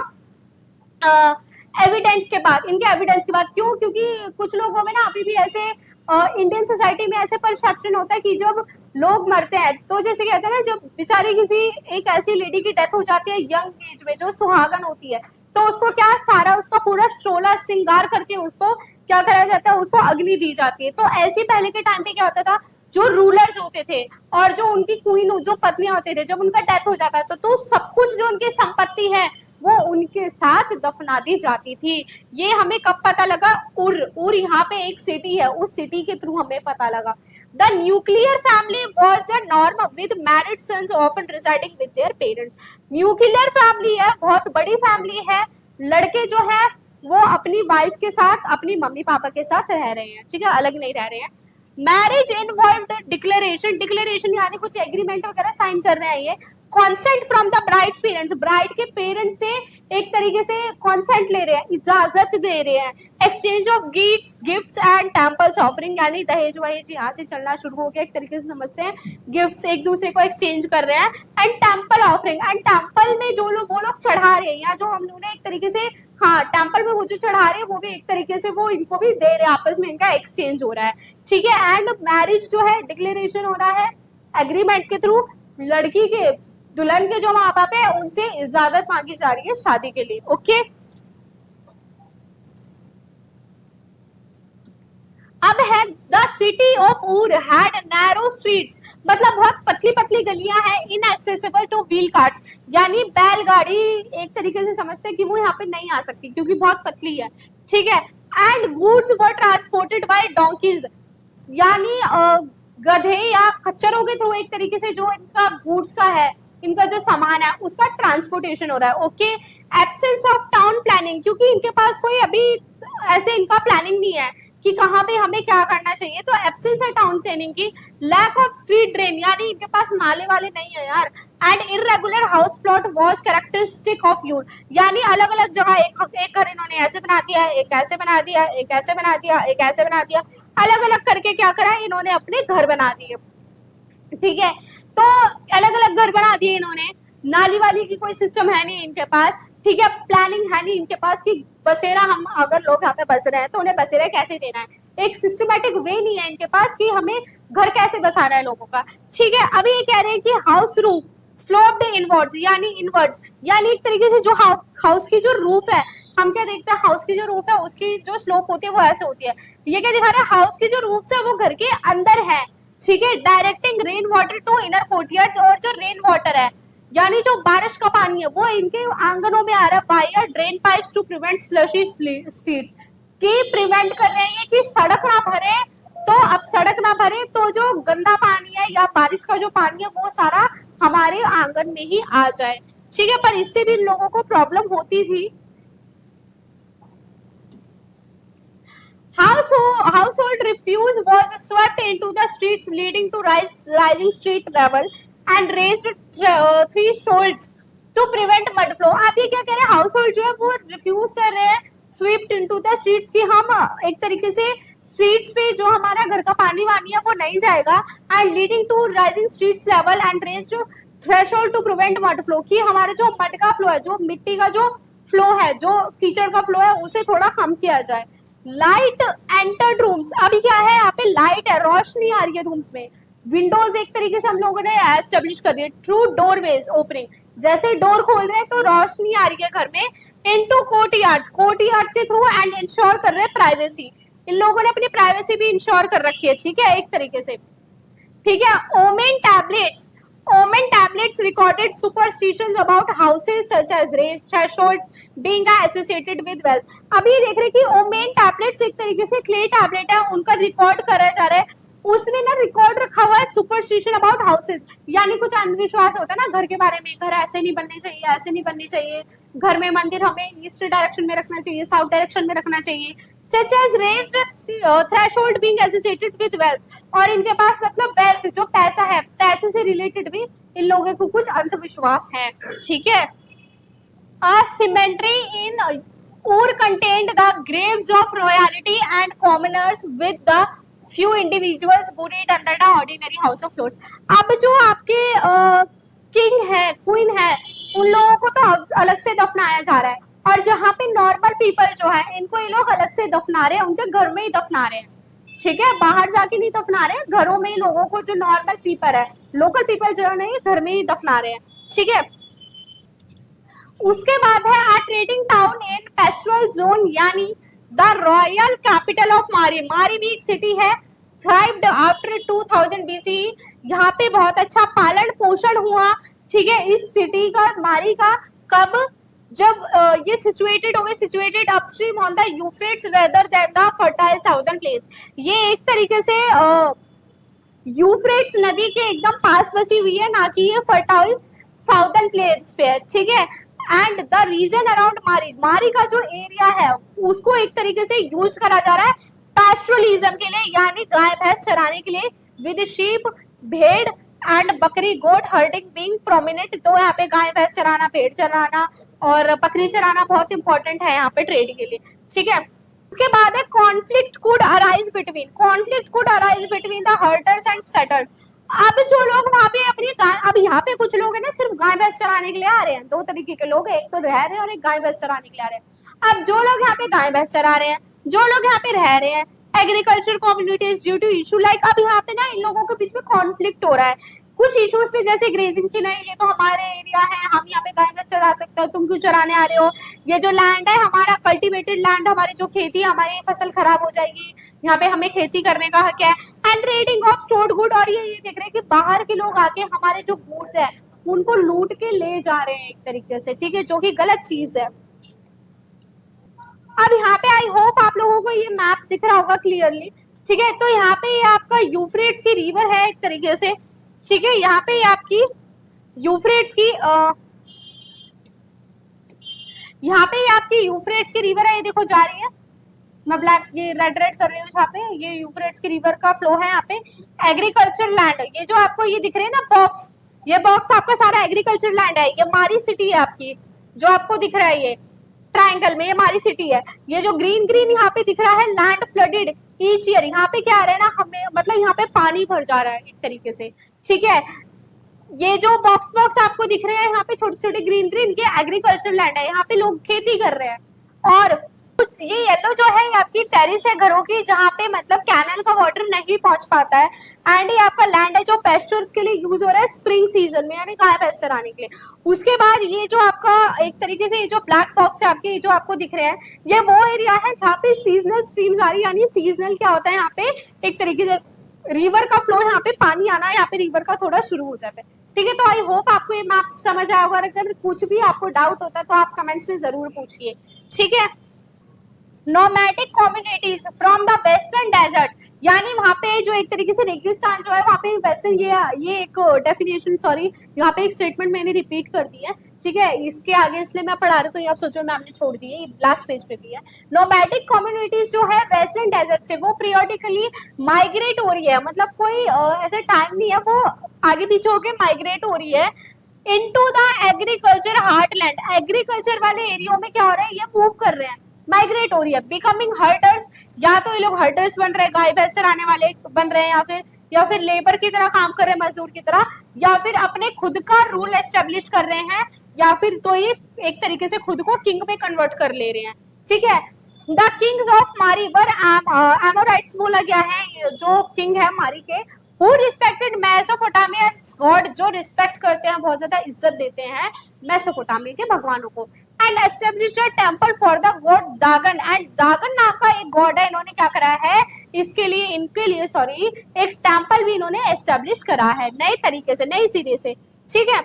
एविडेंस के बाद, इनके एविडेंस के बाद। क्यों, क्योंकि कुछ लोगों में ना अभी भी ऐसे इंडियन सोसाइटी में ऐसे परसेप्शन होता है कि जब लोग मरते हैं तो जैसे कहते हैं ना, जब बेचारी किसी एक ऐसी लेडी की डेथ हो जाती है यंग एज में, जो सुहागन होती है, तो उसको क्या सारा उसका पूरा शोला श्रृंगार करके उसको क्या करा जाता है, उसको अग्नि दी जाती है। तो ऐसे पहले के टाइम पे क्या होता था, जो रूलर्स होते थे और जो उनकी क्वीन, जो पत्नियां होते थे, जब उनका डेथ हो जाता है तो सब कुछ जो उनकी संपत्ति है वो उनके साथ दफना दी जाती थी। ये हमें कब पता लगा, उर यहाँ पे एक सिटी है, उस सिटी के थ्रू हमें पता लगा। The nuclear family was a norm with married sons often residing with their parents। Nuclear family है, बहुत बड़ी फैमिली है, लड़के जो है वो अपनी वाइफ के साथ, अपनी मम्मी पापा के साथ रह रहे हैं, ठीक है, अलग नहीं रह रहे हैं। मैरिज इन्वॉल्व्ड डिक्लेरेशन, डिक्लेरेशन यानी कुछ एग्रीमेंट वगैरह साइन कर रहे हैं ये। Consent from the bride's parents, bride के पेरेंट्स से एक तरीके से कॉन्सेंट ले रहे हैं, इजाजत दे रहे हैं। Exchange of gifts and temples offering, यानी दहेज वहेज यहाँ से चलना शुरू हो गया, एक तरीके से समझते हैं, गिफ्ट्स एक दूसरे को एक्सचेंज कर रहे हैं। And temple offering, and temple में जो लोग, वो लोग चढ़ा रहे हैं, या जो हम लोग एक तरीके से, हाँ टेम्पल में वो जो चढ़ा रहे हैं वो भी एक तरीके से वो इनको भी दे रहे हैं, आपस में इनका एक्सचेंज हो रहा है, ठीक है। एंड मैरिज जो है डिक्लेरेशन हो रहा है एग्रीमेंट के थ्रू, लड़की के, दुल्हन के जो माँ बाप है उनसे इजाजत मांगी जा रही है शादी के लिए, ओके। अब है द द सिटी ऑफ ऊर हैड नैरो स्ट्रीट्स, मतलब बहुत पतली पतली गलियां हैं, इनएक्सेसिबल टू व्हील कार्ट्स, यानी बैलगाड़ी एक तरीके से समझते हैं कि वो यहाँ पे नहीं आ सकती क्योंकि बहुत पतली है, ठीक है। And goods were transported by donkey's, यानी गधे या खच्चरों के थ्रू एक तरीके से जो इनका गुड्स का है, इनका जो सामान है उसका ट्रांसपोर्टेशन हो रहा है। Okay, absence of town planning, क्योंकि इनके पास कोई अभी ऐसे इनका प्लानिंग नहीं है कि कहाँ पे हमें क्या करना चाहिए, तो एब्सेंस है टाउन प्लानिंग की। लैक ऑफ स्ट्रीट ड्रेन, यानी इनके पास नाले वाले नहीं है यार। And irregular house plot was characteristic of Ur, यानी अलग अलग जगह एक घर इन्होंने ऐसे बना दिया, एक ऐसे बना दिया, एक ऐसे बना दिया, एक ऐसे बना दिया, अलग अलग करके क्या करा इन्होंने अपने घर बना दिए, ठीक है। तो अलग अलग घर बना दिए इन्होंने, नाली वाली की कोई सिस्टम है नहीं इनके पास, ठीक है, प्लानिंग है नहीं इनके पास कि बसेरा, हम अगर लोग यहाँ पे बस रहे हैं तो उन्हें बसेरा कैसे देना है, एक सिस्टमैटिक वे नहीं है इनके पास कि हमें घर कैसे बसाना है लोगों का, ठीक है। अभी ये कह रहे हैं कि हाउस रूफ स्लोप्ड इनवर्ड्स, यानी इनवर्ड्स, यानी एक तरीके से जो हाउस की जो रूफ है, हम क्या देखते हैं हाउस की जो रूफ है उसकी जो स्लोप होती है वो ऐसे होती है, ये क्या दिखा रहा है हाउस की जो रूफ है वो घर के अंदर है, ठीक है। Directing rain water to inner courtyards, और जो रेन वाटर है यानी जो बारिश का पानी है वो इनके आंगनों में आ रहा है by drain pipes to prevent slushy streets, की प्रिवेंट कर रहे हैं कि सड़क ना भरे, तो अब सड़क ना भरे तो जो गंदा पानी है या बारिश का जो पानी है वो सारा हमारे आंगन में ही आ जाए, ठीक है। पर इससे भी लोगों को प्रॉब्लम होती थी। Household refuse was swept into the streets, leading to rising street level and raised thresholds to prevent mud flow। आप ये क्या कह रहे हैं, हाउस होल्ड जो है वो रिफ्यूज कर रहे हैं स्वीप्ड इनटू द स्ट्रीट्स, की हम एक तरीके से स्ट्रीट्स पे जो हमारा घर का पानी वानी है वो नहीं जाएगा, and leading to rising streets level and raised threshold to prevent mud flow, की हमारे जो मड का फ्लो है, जो मिट्टी का जो फ्लो है, जो कीचड़ का फ्लो है उसे थोड़ा कम किया जाए। लाइट एंटर्ड रूम्स, अभी क्या है यहाँ पे लाइट है, रोशनी आ रही है रूम्स में, विंडोज एक तरीके से हम लोगों ने एस्टेब्लिश कर दिए, थ्रू डोरवेज ओपनिंग, जैसे डोर खोल रहे हैं तो रोशनी आ रही है घर में, इनटू कोर्टयार्ड्स के थ्रू, एंड इंश्योर कर रहे हैं प्राइवेसी, इन लोगों ने अपनी प्राइवेसी भी इंश्योर कर रखी है, ठीक है, एक तरीके से, ठीक है। Omen tablets recorded superstitions about houses such as raised thresholds being associated with wealth। अभी देख रहे कि ओमेन टैबलेट्स एक तरीके से क्ले टैबलेट है, उनका रिकॉर्ड करा जा रहा है, उसमें ना रिकॉर्ड रखा हुआ है सुपरस्टिशन अबाउट हाउसेस, यानी कुछ अंधविश्वास होता है ना घर के बारे में, घर ऐसे नहीं बनने चाहिए, ऐसे नहीं बनने चाहिए, घर में मंदिर हमें ईस्ट डायरेक्शन में रखना चाहिए, साउथ डायरेक्शन में रखना चाहिए, such as raised threshold being associated with wealth, और इनके पास मतलब वेल्थ जो पैसा है, पैसे से रिलेटेड भी इन लोगों को कुछ अंधविश्वास है, ठीक है। A cemetery in Ur contained the graves of royalty and commoners with the few individuals buried under the ordinary house of lords। अब जो आपके किंग है, क्वीन है, उन लोगों को तो अलग से दफनाया जा रहा है, और जहाँ पे नॉर्मल पीपल जो है इनको ये लोग अलग से दफना रहे हैं, उनके घर में ही दफना रहे हैं, ठीक है, बाहर जाके नहीं दफना रहे, घरों में ही लोगों को, जो नॉर्मल पीपल है, लोकल पीपल जो है घर में ही दफना रहे हैं, ठीक है। उसके बाद है a trading town in pastoral zone, यानी the royal capital of Mari, Mari भी एक सिटी है, थ्राइव्ड आफ्टर 2000 BCE, यहाँ पे बहुत अच्छा पालन पोषण हुआ, ठीक है, इस सिटी का, मारी का, कब, जब ये situated upstream on the Euphrates rather than the fertile southern plains, ये एक तरीके से यूफ्रेट्स नदी के एकदम पास बसी हुई है, ना कि ये फर्टाइल साउदर्न प्लेन्स पे, ठीक है। एंड द रीजन अराउंड मारी का जो एरिया है उसको एक तरीके से यूज करा जा रहा है पैस्टोरलिज्म के लिए, यानी गाय भैंस चराने के लिए, विद शीप, भेड़ एंड बकरी गोट हर्डिंग बीइंग प्रोमिनेंट, तो यहाँ पे गाय भैंस चराना, भेड़ चराना और बकरी चराना बहुत इंपॉर्टेंट है यहाँ पे ट्रेड के लिए, ठीक है। उसके बाद है conflict could arise between the herders and settlers. अब जो लोग वहाँ पे अपनी गाय, अब यहाँ पे कुछ लोग है ना सिर्फ गाय भैंस चराने के लिए आ रहे हैं, दो तरीके के लोग हैं, एक तो रह रहे हैं और एक गाय भैंस चराने के लिए आ रहे हैं। अब जो लोग यहाँ पे गाय भैंस चरा रहे हैं, जो लोग यहाँ पे रह रहे हैं, agriculture communities due to issue like, अब यहाँ पे ना इन लोगों के बीच में कॉन्फ्लिक्ट हो रहा है कुछ इश्यूज पे, जैसे ग्रेजिंग की, नहीं ये तो हमारे एरिया है, हम यहाँ पे गाय भैंस चरा सकता है, तुम क्यों चराने आ रहे हो, ये जो लैंड है हमारा कल्टीवेटेड लैंड, हमारी जो खेती है हमारी फसल खराब हो जाएगी, यहाँ पे हमें खेती करने का हक है। And raiding of stored good, और ये देख रहे हैं कि बाहर के लोग आके हमारे जो गुड्स है उनको लूट के ले जा रहे हैं एक तरीके से, ठीक है, जो कि गलत चीज है। अब यहाँ पे आई होप आप लोगों को ये मैप दिख रहा होगा क्लियरली, ठीक है। तो यहाँ पे ये आपका यूफ्रेट्स की रिवर है एक तरीके से, ठीक है। यहाँ पे ये आपकी यूफ्रेट्स की यहाँ पे ये आपकी यूफ्रेट्स की रिवर है, ये देखो जा रही है, मैं ब्लैक ये रेड रेड कर रही हूँ यहाँ पे, ये यूफ्रेट्स की रिवर का फ्लो है यहाँ पे। एग्रीकल्चर लैंड, ये जो आपको ये दिख रहे हैं ना बॉक्स, ये बॉक्स आपका सारा एग्रीकल्चर लैंड है। ये मारी सिटी है आपकी, जो आपको दिख रहा है ये ट्रायंगल में, ये मारी सिटी है। ये जो ग्रीन ग्रीन यहाँ पे दिख रहा है लैंड फ्लडेड ईच ईयर, यहाँ पे क्या आ रहा है ना, हमें मतलब यहाँ पे पानी भर जा रहा है एक तरीके से, ठीक है। ये जो बॉक्स बॉक्स आपको दिख रहे हैं यहाँ पे छोटे छोटे ग्रीन ग्रीन, ये एग्रीकल्चर लैंड है, यहाँ पे लोग खेती कर रहे हैं। और ये येलो जो है ये आपकी टेरिस है घरों की, जहाँ पे मतलब कैनल का वाटर नहीं पहुंच पाता है। एंड ये आपका लैंड है जो पेस्चर्स के लिए यूज हो रहा है स्प्रिंग सीजन में, यानी गाय भैंस चराने के लिए। उसके बाद ये जो आपका एक तरीके से ये जो ब्लैक बॉक्स है आपके, जो आपको दिख रहे हैं, ये वो एरिया है जहाँ पे सीजनल स्ट्रीम्स आ रही है। यानी सीजनल क्या होता है, यहाँ पे एक तरीके से रिवर का फ्लो, यहाँ पे पानी आना, यहाँ पे रिवर का थोड़ा शुरू हो जाता है, ठीक है। तो आई होप आपको ये मैप समझ आया होगा। अगर कुछ भी आपको डाउट होता है तो आप कमेंट्स में जरूर पूछिए, ठीक है। Nomadic communities from the western desert, यानी वहाँ पे जो एक तरीके से रेगिस्तान जो है वहाँ पे वेस्टर्न, ये एक डेफिनेशन, सॉरी यहाँ पे एक स्टेटमेंट मैंने रिपीट कर दी है, ठीक है। इसके आगे इसलिए मैं पढ़ा रही हूँ, तो आप सोचो मैं आपने छोड़ दी है, ये लास्ट पेज पे भी है। नोमैडिक कम्युनिटीज जो है वेस्टर्न डेजर्ट से, वो पीरियडिकली माइग्रेट हो रही है, मतलब कोई ऐसा टाइम नहीं है, वो आगे पीछे होके माइग्रेट हो रही है into the agriculture heartland. Agriculture वाले एरिया में क्या हो रहा है, ये मूव कर रहे हैं, माइग्रेट हो रही है, बिकमिंग हर्टर्स। या तो ये लोग हर्टर्स बन रहे हैं, गाय भैंस चराने वाले बन रहे हैं, या फिर लेबर की तरह काम कर रहे हैं, मजदूर की तरह, या फिर अपने खुद का रूल एस्टेब्लिश कर रहे हैं, या फिर तो ये एक तरीके से खुद को किंग में कन्वर्ट कर ले रहे हैं, ठीक है। द किंग्स ऑफ मारी वर एमोराइट्स बोला गया है, जो किंग है मारी के, who respected Mesopotamians God, जो रिस्पेक्ट करते हैं, बहुत ज्यादा इज्जत देते हैं मेसोपोटामिया के भगवानों को। And established a temple for the god Dagan, and Dagan नाम का एक गॉड है, इन्होंने क्या करा है, इनके लिए सॉरी एक टेंपल भी इन्होंने एस्टेब्लिश करा है नए तरीके से, नई सिरे से, ठीक है।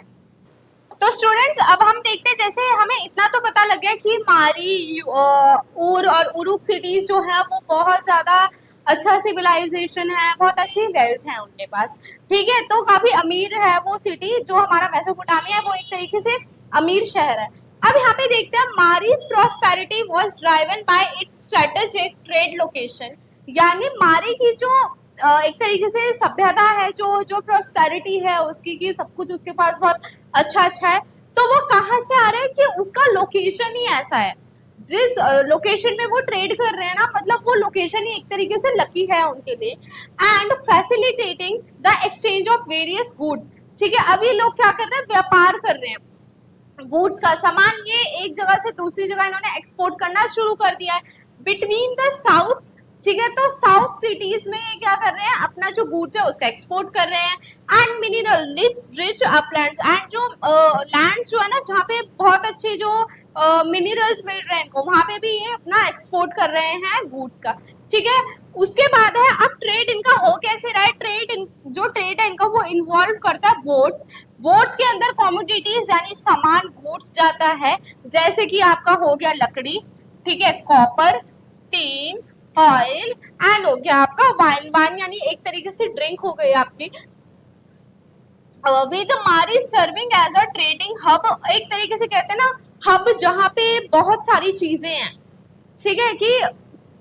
तो स्टूडेंट्स अब हम देखते हैं, जैसे हमें इतना तो पता लग गया कि मारी ऊर और उरुक सिटीज जो है वो बहुत ज्यादा अच्छा सिविलाइजेशन है, बहुत अच्छी वेल्थ है उनके पास, ठीक है। तो काफी अमीर है वो सिटी, जो हमारा मेसोपोटामिया है वो एक तरीके से अमीर शहर है। अब यहाँ पे देखते हैं, Mari's prosperity was driven by its strategic trade location, यानी मारी की जो एक तरीके से सभ्यता है, जो प्रॉस्पेरिटी है उसकी, कि सब कुछ उसके पास बहुत अच्छा अच्छा है, तो वो कहाँ से आ रहा है कि उसका लोकेशन ही ऐसा है, जिस लोकेशन में वो ट्रेड कर रहे हैं ना, मतलब वो लोकेशन ही एक तरीके से लकी है उनके लिए। And facilitating the exchange of various goods, ठीक है। अभी लोग क्या कर रहे हैं, व्यापार कर रहे हैं गुड्स का, सामान ये एक जगह से दूसरी जगह इन्होंने एक्सपोर्ट करना शुरू कर दिया है बिटवीन द साउथ, ठीक है। तो साउथ सिटीज में ये क्या कर रहे हैं, अपना जो गुड्स है उसका एक्सपोर्ट कर रहे हैं। And mineral rich Uplands, and जो लैंड जो है ना जहाँ पे बहुत अच्छे जो मिनरल्स मिल रहे हैं इनको, वहां पे भी ये अपना एक्सपोर्ट कर रहे हैं गुड्स का, ठीक है। उसके बाद है, अब ट्रेड इनका हो कैसे रहा है, जो ट्रेड है इनका वो इन्वॉल्व करता है बोट्स के अंदर कमोडिटीज यानी सामान गुड्स जाता है, जैसे कि आपका हो गया लकड़ी, ठीक है, कॉपर, टीन, ऑयल, एंड हो गया आपका वाइन यानी एक तरीके से ड्रिंक हो गई आपकी। With Mari serving as a trading hub, एक तरीके से कहते हैं ना हब, जहाँ पे बहुत सारी चीजें हैं, ठीक है, कि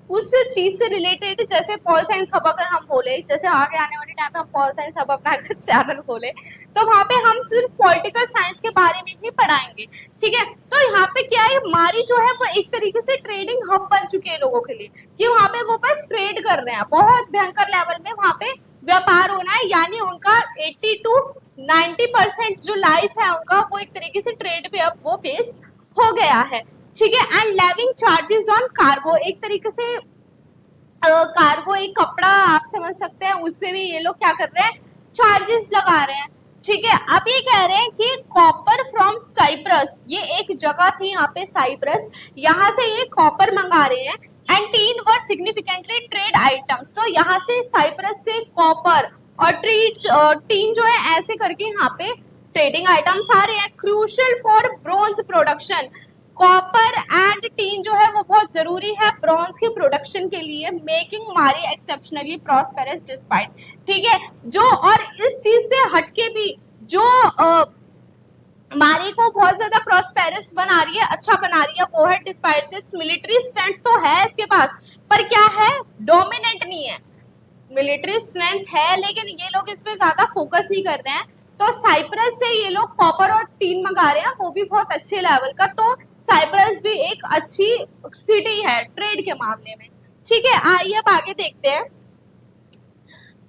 उस चीज से रिलेटेड, जैसे पॉल साइंस हब अगर हम बोले, जैसे आगे आने वाले टाइम पे हम पॉल साइंस हब अपना चैनल खोले, तो वहाँ पे हम सिर्फ पॉलिटिकल साइंस के बारे में ही पढ़ाएंगे, ठीक है। तो यहाँ पे क्या है, मारी जो है वो एक तरीके से ट्रेडिंग हब बन चुके हैं लोगों के लिए, कि वहाँ पे वो बस ट्रेड कर रहे हैं, बहुत भयंकर लेवल में वहाँ पे व्यापार होना है, यानी उनका 80 to 90% जो लाइफ है उनका वो एक तरीके से ट्रेड पे अब वो बेस हो गया है, ठीक है। And levying charges on cargo, एक तरीके से कार्गो एक कपड़ा आप समझ सकते हैं, उससे भी ये लोग क्या कर रहे हैं, चार्जेस लगा रहे हैं, ठीक है, अब ये कह रहे हैं कि कॉपर फ्रॉम साइप्रस, ये एक जगह थी यहाँ पे साइप्रस, यहाँ से ये कॉपर मंगा रहे हैं। And teen were significantly trade items, तो यहाँ से साइप्रस से कॉपर और टीन जो है ऐसे करके यहाँ पे ट्रेडिंग आइटम्स आ रहे हैं। Crucial for bronze production, copper and teen जो है वो बहुत जरूरी है ब्रॉन्ज के प्रोडक्शन के लिए। मेकिंग मारी एक्सेप्शनली प्रॉस्पेरस डिस्पाइट, ठीक है, जो और इस चीज से हटके भी जो मारी को बहुत ज्यादा प्रॉस्पेरस बना रही है, अच्छा बना रही है, वो है डिस्पाइट इट्स मिलिट्री स्ट्रेंथ, तो है इसके पास, पर क्या है, डोमिनेंट नहीं है। मिलिट्री स्ट्रेंथ है लेकिन ये लोग इस पे ज्यादा फोकस नहीं कर रहे हैं। तो साइप्रस से ये लोग कॉपर और टीन मंगा रहे हैं, वो भी बहुत अच्छे लेवल का। तो साइप्रस भी एक अच्छी सिटी है ट्रेड के मामले में। ठीक है, आइए अब आगे देखते हैं।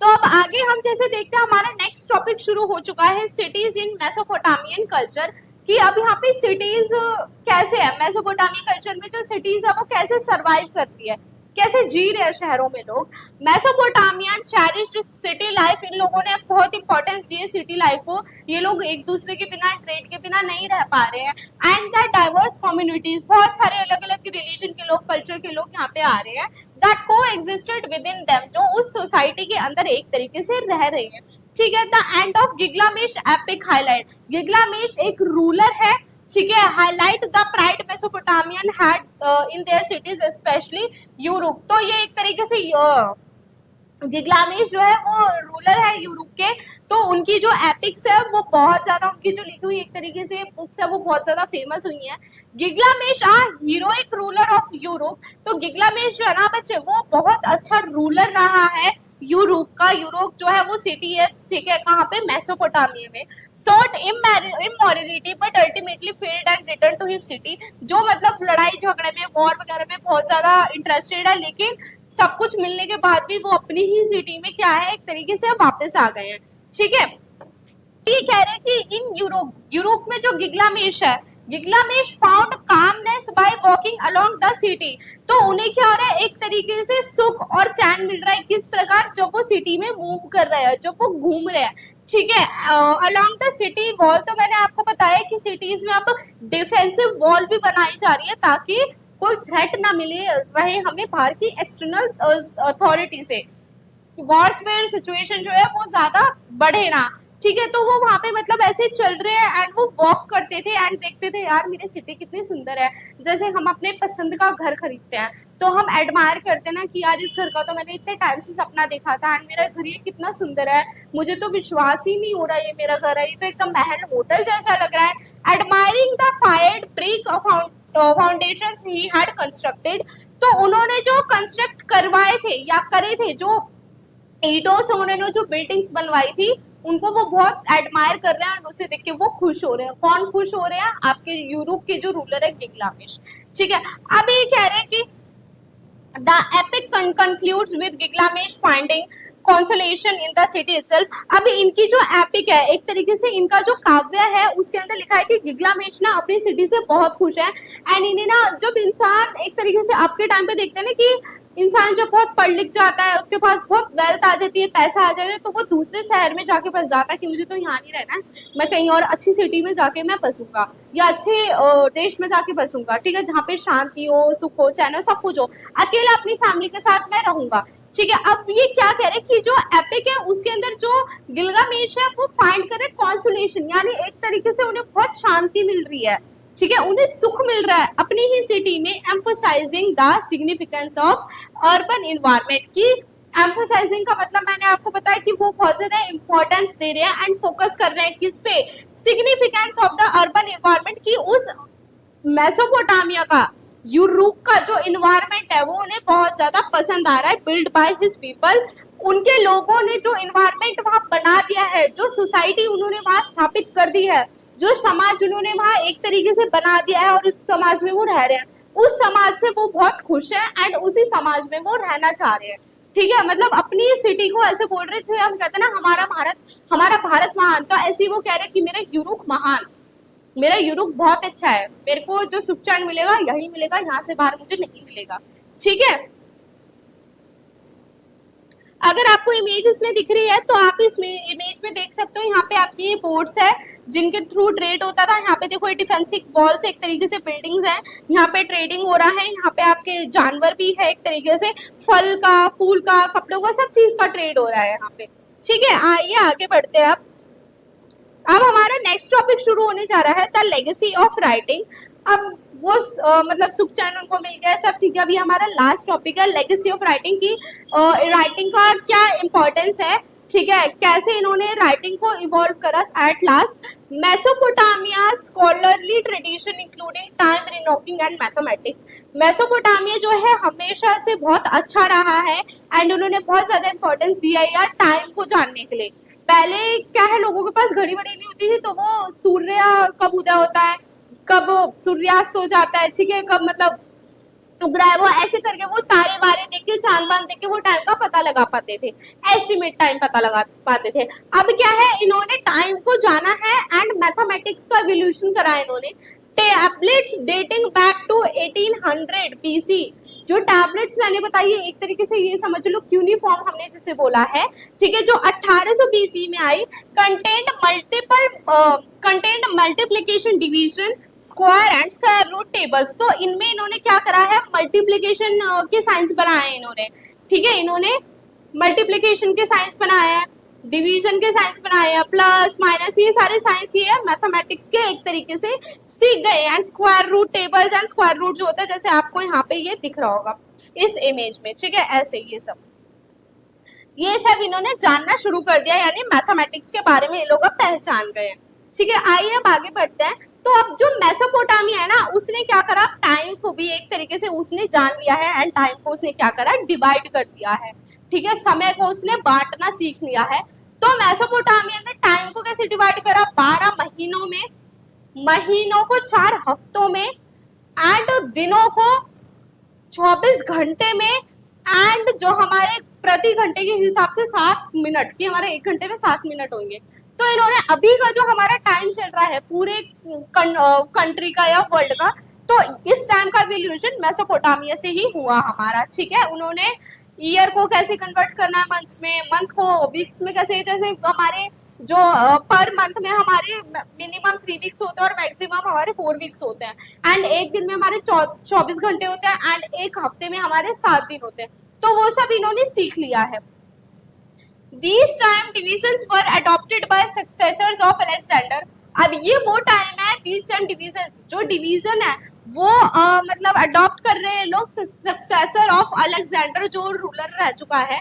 तो अब आगे हम जैसे देखते हैं, हमारा नेक्स्ट टॉपिक शुरू हो चुका है सिटीज इन मेसोपोटामियन कल्चर, कि अब यहाँ पे सिटीज कैसे है, मेसोपोटामियन कल्चर में जो सिटीज है वो कैसे सरवाइव करती है, कैसे जी रहे हैं शहरों में लोग। मेसोपोटामियन चेरिश्ड सिटी लाइफ, इन लोगों ने बहुत इंपॉर्टेंस दी है सिटी लाइफ को, ये लोग एक दूसरे के बिना, ट्रेड के बिना नहीं रह पा रहे हैं। एंड द डाइवर्स कम्युनिटीज, बहुत सारे अलग अलग रिलीजन के लोग, कल्चर के लोग यहाँ पे आ रहे हैं, दैट को एग्जिस्टेड विद इन देम, जो उस सोसाइटी के अंदर एक तरीके से रह रहे हैं। ठीक है, the end of Gilgamesh epic highlight, Gilgamesh एक रूलर है, ठीक है, highlight the pride Mesopotamian had in their cities especially Europe, तो ये एक तरीके से गिगलामेश जो है वो रूलर है यूरोप के, तो उनकी जो एपिक्स है वो बहुत ज्यादा, उनकी जो लिखी हुई एक तरीके से बुक्स है वो बहुत ज्यादा फेमस हुई है। गिगलामेश आ हीरोइक रूलर ऑफ यूरोप, तो गिगलामेश जो है ना बच्चे वो बहुत अच्छा रूलर रहा है यूरोप का। यूरोप जो है वो सिटी है, ठीक है, कहाँ पे, मेसोपोटामिया में। Sought immortality but ultimately failed and return to his city, जो मतलब लड़ाई झगड़े में, वॉर वगैरह में बहुत ज्यादा इंटरेस्टेड है, लेकिन सब कुछ मिलने के बाद भी वो अपनी ही सिटी में क्या है, एक तरीके से वापस आ गए हैं। ठीक है, ये कह रहे हैं कि इन यूरोप में जो गिगलामेश है, Gilgamesh found calmness by walking along the city, तो उन्हें क्या हो रहा है, एक तरीके से सुख और चैन मिल रहा है, किस प्रकार, जब वो सिटी में मूव कर रहे हैं, जब वो घूम रहे हैं। ठीक है, अलोंग द सिटी वॉल, तो मैंने आपको बताया कि सिटीज में अब डिफेंसिव वॉल भी बनाई जा रही है ताकि कोई थ्रेट ना मिले रहे हमें बाहर की एक्सटर्नल अथॉरिटी से, वॉरफेयर सिचुएशन जो है वो ज्यादा बढ़े ना। ठीक है, तो वो वहां पे मतलब ऐसे चल रहे हैं एंड वो वॉक करते थे एंड देखते थे, यार मेरी सिटी कितनी सुंदर है। जैसे हम अपने पसंद का घर खरीदते हैं तो हम एडमायर करते हैं ना कि यार इस घर का तो मैंने इतने टाइम से सपना देखा था एंड मेरा घर ये कितना सुंदर है, मुझे तो विश्वास ही नहीं हो रहा ये मेरा घर है, ये तो एकदम महल होटल जैसा लग रहा है। Admiring the fired brick foundations he had constructed, तो उन्होंने जो कंस्ट्रक्ट करवाए थे या करे थे, जो ईंटों से उन्होंने जो बिल्डिंग्स बनवाई थी, उनको वो बहुत एडमायर कर रहे हैं और उसे देख के वो खुश हो रहे हैं। कौन खुश हो रहे हैं, आपके यूरोप के जो रूलर है गिगलामेश। ठीक है, अब ये कह रहे हैं कि the epic concludes with Gilgamesh finding consolation in the city itself। अब इनकी जो एपिक है, एक तरीके से इनका जो काव्य है उसके अंदर लिखा है कि गिगलामेश ना अपनी सिटी से बहुत खुश है। एंड इन्हें ना, जब इंसान एक तरीके से आपके टाइम पे देखते हैं ना कि इंसान जब बहुत पढ़ लिख जाता है, उसके पास बहुत वेल्थ आ जाती है, पैसा आ जाता है, तो वो दूसरे शहर में जाके बस जाता है कि मुझे तो यहाँ नहीं रहना है, मैं कहीं और अच्छी सिटी में जाके मैं बसूंगा या अच्छे देश में जाके बसूंगा, ठीक है, जहाँ पे शांति हो, सुख हो, चैन हो, सब कुछ हो, अकेला अपनी फैमिली के साथ मैं रहूंगा। ठीक है, अब ये क्या कह रहे हैं कि जो एपिक है उसके अंदर जो गिलगामेश है वो फाइंड करे कॉन्सोलेशन, यानी एक तरीके से उन्हें बहुत शांति मिल रही है, ठीक है, उन्हें सुख मिल रहा है अपनी ही सिटी में। Emphasising the significance of urban environment, की एम्फोसाइजिंग का मतलब मैंने आपको बताया कि वो बहुत ज्यादा इंपॉर्टेंस दे रहे हैं एंड फोकस कर रहे हैं किस पे, significance of the urban environment, की उस मेसोपोटामिया का, यूरोप का जो इन्वायरमेंट है वो उन्हें बहुत ज्यादा पसंद आ रहा है। बिल्ड बाय हिज पीपल, उनके लोगों ने जो इन्वायरमेंट वहां बना दिया है, जो सोसाइटी उन्होंने वहां स्थापित कर दी है, जो समाज उन्होंने वहां एक तरीके से बना दिया है और उस समाज में वो रह रहे हैं, उस समाज से वो बहुत खुश है एंड उसी समाज में वो रहना चाह रहे हैं। ठीक है, मतलब अपनी सिटी को ऐसे बोल रहे थे, हम कहते हैं ना हमारा भारत महान, तो ऐसे ही वो कह रहे हैं कि मेरा यूरोप महान, मेरा यूरोप बहुत अच्छा है, मेरे को जो सुख चैन मिलेगा यही मिलेगा, यहाँ से बाहर मुझे नहीं मिलेगा। ठीक है, अगर आपको इमेज इसमें दिख रही है तो आप इस इमेज में देख सकते हो, यहाँ पे आपके ये बोर्ड्स है जिनके थ्रू ट्रेड होता था। यहाँ पे देखो ये डिफेंसिव वॉल्स एक तरीके से बिल्डिंग्स है, यहाँ पे ट्रेडिंग हो रहा है। यहाँ पे आपके जानवर भी है, एक तरीके से फल का, फूल का, कपड़ों का, सब चीज का ट्रेड हो रहा है यहाँ पे। ठीक है, आइए आगे बढ़ते हैं। अब हमारा नेक्स्ट टॉपिक शुरू होने जा रहा है, द लेगेसी ऑफ राइटिंग। अब वो मतलब सुख चैनल को मिल गया सब, ठीक है। अभी हमारा लास्ट टॉपिक है लेगेसी ऑफ राइटिंग की, राइटिंग का क्या इंपॉर्टेंस है, ठीक है, कैसे इन्होंने राइटिंग को इवॉल्व करा at last. Mesopotamia scholarly tradition including time reckoning and mathematics. Mesopotamia जो है हमेशा से बहुत अच्छा रहा है एंड उन्होंने बहुत ज्यादा इंपॉर्टेंस दिया है यार टाइम को जानने के लिए। पहले क्या है, लोगों के पास घड़ी वड़ी नहीं होती थी, तो वो सूर्य कब उदय होता है, कब सूर्यास्त हो जाता है, ठीक है, कब मतलब उग रहा है, वो ऐसे करके वो तारे वारे देख के, चांद बांध देख के वो टाइम का पता लगा पाते थे, एस्टिमेट टाइम पता लगा पाते थे। अब क्या है, इन्होंने टाइम को जाना है एंड मैथमेटिक्स का इवोल्यूशन करा है इन्होंने। Tablets dating back to 1800 BC. जो टैबलेट्स मैंने बताई है, एक तरीके से ये समझ लो क्यूनिफॉर्म हमने जिसे बोला है, ठीक है, जो 1800 बीसी में आई, content multiplication, division, square and square root tables. तो इनमें इन्होंने क्या करा है, मल्टीप्लिकेशन के साइंस बनाए हैं इन्होंने, ठीक है, इन्होंने मल्टीप्लिकेशन के साइंस बनाया है, डिवीजन के साइंस बनाए हैं, प्लस माइनस, ये सारे साइंस ये है मैथमेटिक्स के एक तरीके से सीख गए। And square root tables and square root जो होता है, जैसे आपको यहाँ पे ये दिख रहा होगा इस इमेज में, ठीक है, ऐसे ये सब इन्होंने जानना शुरू कर दिया, यानी मैथमेटिक्स के बारे में ये लोग अब पहचान गए हैं। ठीक है, आइए अब आगे बढ़ते हैं। तो अब जो मेसोपोटामिया है ना, उसने क्या करा, टाइम को भी एक तरीके से उसने जान लिया है एंड टाइम को उसने क्या करा, डिवाइड कर दिया है, ठीक है, समय को उसने बांटना सीख लिया है। तो मेसोपोटामिया ने टाइम को कैसे डिवाइड करा, 12 महीनों में, महीनों को 4 हफ्तों में, एंड दिनों को 24 घंटे में, एंड जो हमारे प्रति घंटे के हिसाब से 7 मिनट, कि हमारे 1 घंटे में 7 मिनट होंगे। तो इन्होंने अभी का जो हमारा टाइम चल रहा है पूरे कंट्री का या वर्ल्ड का, तो इस टाइम का इवोल्यूशन मेसोपोटामिया से ही हुआ हमारा, ठीक है। उन्होंने ईयर को कैसे कन्वर्ट करना है मंथ्स में, मंथ को वीक्स में कैसे, जैसे हमारे जो पर मंथ में हमारे मिनिमम 3 वीक्स होते हैं और मैक्सिमम हमारे 4 वीक्स होते हैं, एंड एक दिन में हमारे 24 घंटे होते हैं, एंड एक हफ्ते में हमारे 7 दिन होते हैं। तो वो सब इन्होंने सीख लिया है। These time divisions were adopted by successors of Alexander। अब ये वो टाइम है, these time divisions, जो डिवीजन है वो मतलब अडॉप्ट कर रहे हैं लोग, सक्सेसर ऑफ अलेक्जेंडर जो रूलर रह चुका है,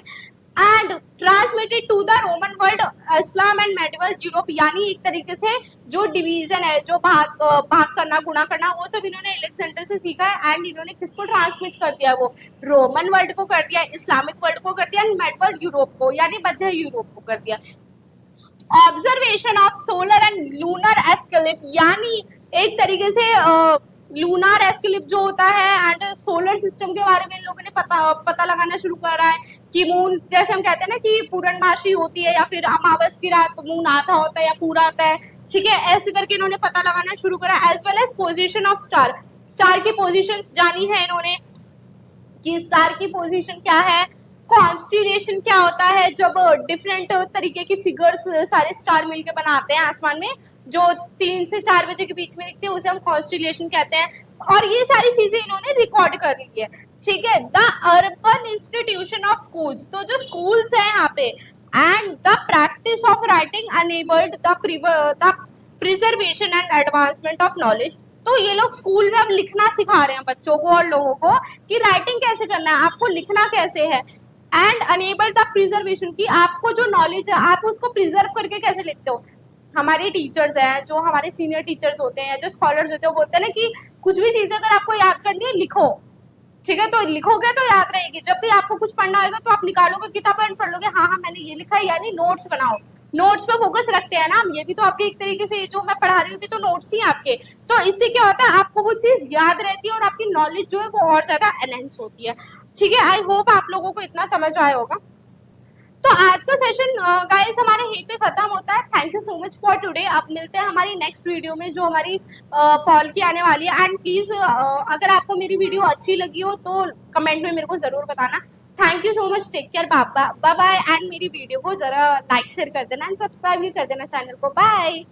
and transmitted to the Roman world, Islam and medieval Europe. यानी एक तरीके से जो डिवीजन है, जो भाग करना, गुणा करना, वो सब इन्होंने अलेक्जेंडर से सीखा है, एंड इन्होंने किसको ट्रांसमिट कर दिया, वो रोमन वर्ल्ड को कर दिया, इस्लामिक वर्ल्ड को कर दिया, एंड मेडिवल यूरोप को, यानी मध्य यूरोप को कर दिया। Observation of solar and lunar eclipse, यानी एक तरीके से लूनर एस्केलिप जो होता है एंड सोलर सिस्टम के बारे में लोगों ने पता लगाना शुरू करा है, कि मून, जैसे हम कहते हैं ना कि पूर्णमासी होती है या फिर अमावस की रात मून आधा होता है या पूरा आता है, ठीक है, ऐसे करके इन्होंने पता लगाना शुरू करा। As well as position of star, star की पोजीशंस जानी है इन्होंने, कि स्टार की पोजीशन क्या है, कॉन्स्टिलेशन क्या होता है, जब डिफरेंट तरीके की फिगर्स सारे स्टार मिलकर बनाते हैं आसमान में, जो 3 से 4 बजे के बीच में दिखते हैं, उसे हम कॉन्स्टिलेशन कहते हैं। और ये सारी चीजें इन्होंने रिकॉर्ड कर ली है, ठीक है। The urban institution of schools, तो जो स्कूल्स है यहाँ पे, and the practice of writing enabled the preservation and advancement of knowledge. तो ये लोग स्कूल में अब लिखना सिखा रहे हैं बच्चों को और लोगों को, कि राइटिंग कैसे करना है, आपको लिखना कैसे है, एंड अनेबल द प्रिजर्वेशन, की आपको जो नॉलेज है आप उसको प्रिजर्व करके कैसे लिखते हो। हमारे टीचर्स हैं, जो हमारे सीनियर टीचर्स होते हैं, जो स्कॉलर्स होते हैं, वो बोलते हैं ना कि कुछ भी चीज अगर आपको याद करनी है लिखो, ठीक है, तो लिखोगे तो याद रहेगी। जब भी आपको कुछ पढ़ना होगा तो आप निकालोगे किताब पढ़ लोगे, हाँ हाँ मैंने ये लिखा है, यानी नोट्स बनाओ, नोट्स पे फोकस रखते हैं ना हम, ये भी तो आपके एक तरीके से, जो मैं पढ़ा रही हूँ भी तो नोट्स ही आपके। तो इससे क्या होता है, आपको वो चीज याद रहती है और आपकी नॉलेज जो है वो और ज्यादा एनहेंस होती है, ठीक है। आई होप आप लोगों को इतना समझ आया होगा। तो आज का सेशन गाइस हमारे यहीं पे खत्म होता है। Thank you so much for today. अब मिलते हैं हमारी नेक्स्ट वीडियो में, जो हमारी पॉल की आने वाली है। एंड प्लीज अगर आपको मेरी वीडियो अच्छी लगी हो तो कमेंट में मेरे को जरूर बताना। Thank you so much, take care, bye bye, and मेरी वीडियो को जरा लाइक शेयर कर देना एंड सब्सक्राइब भी कर देना चैनल को। बाय।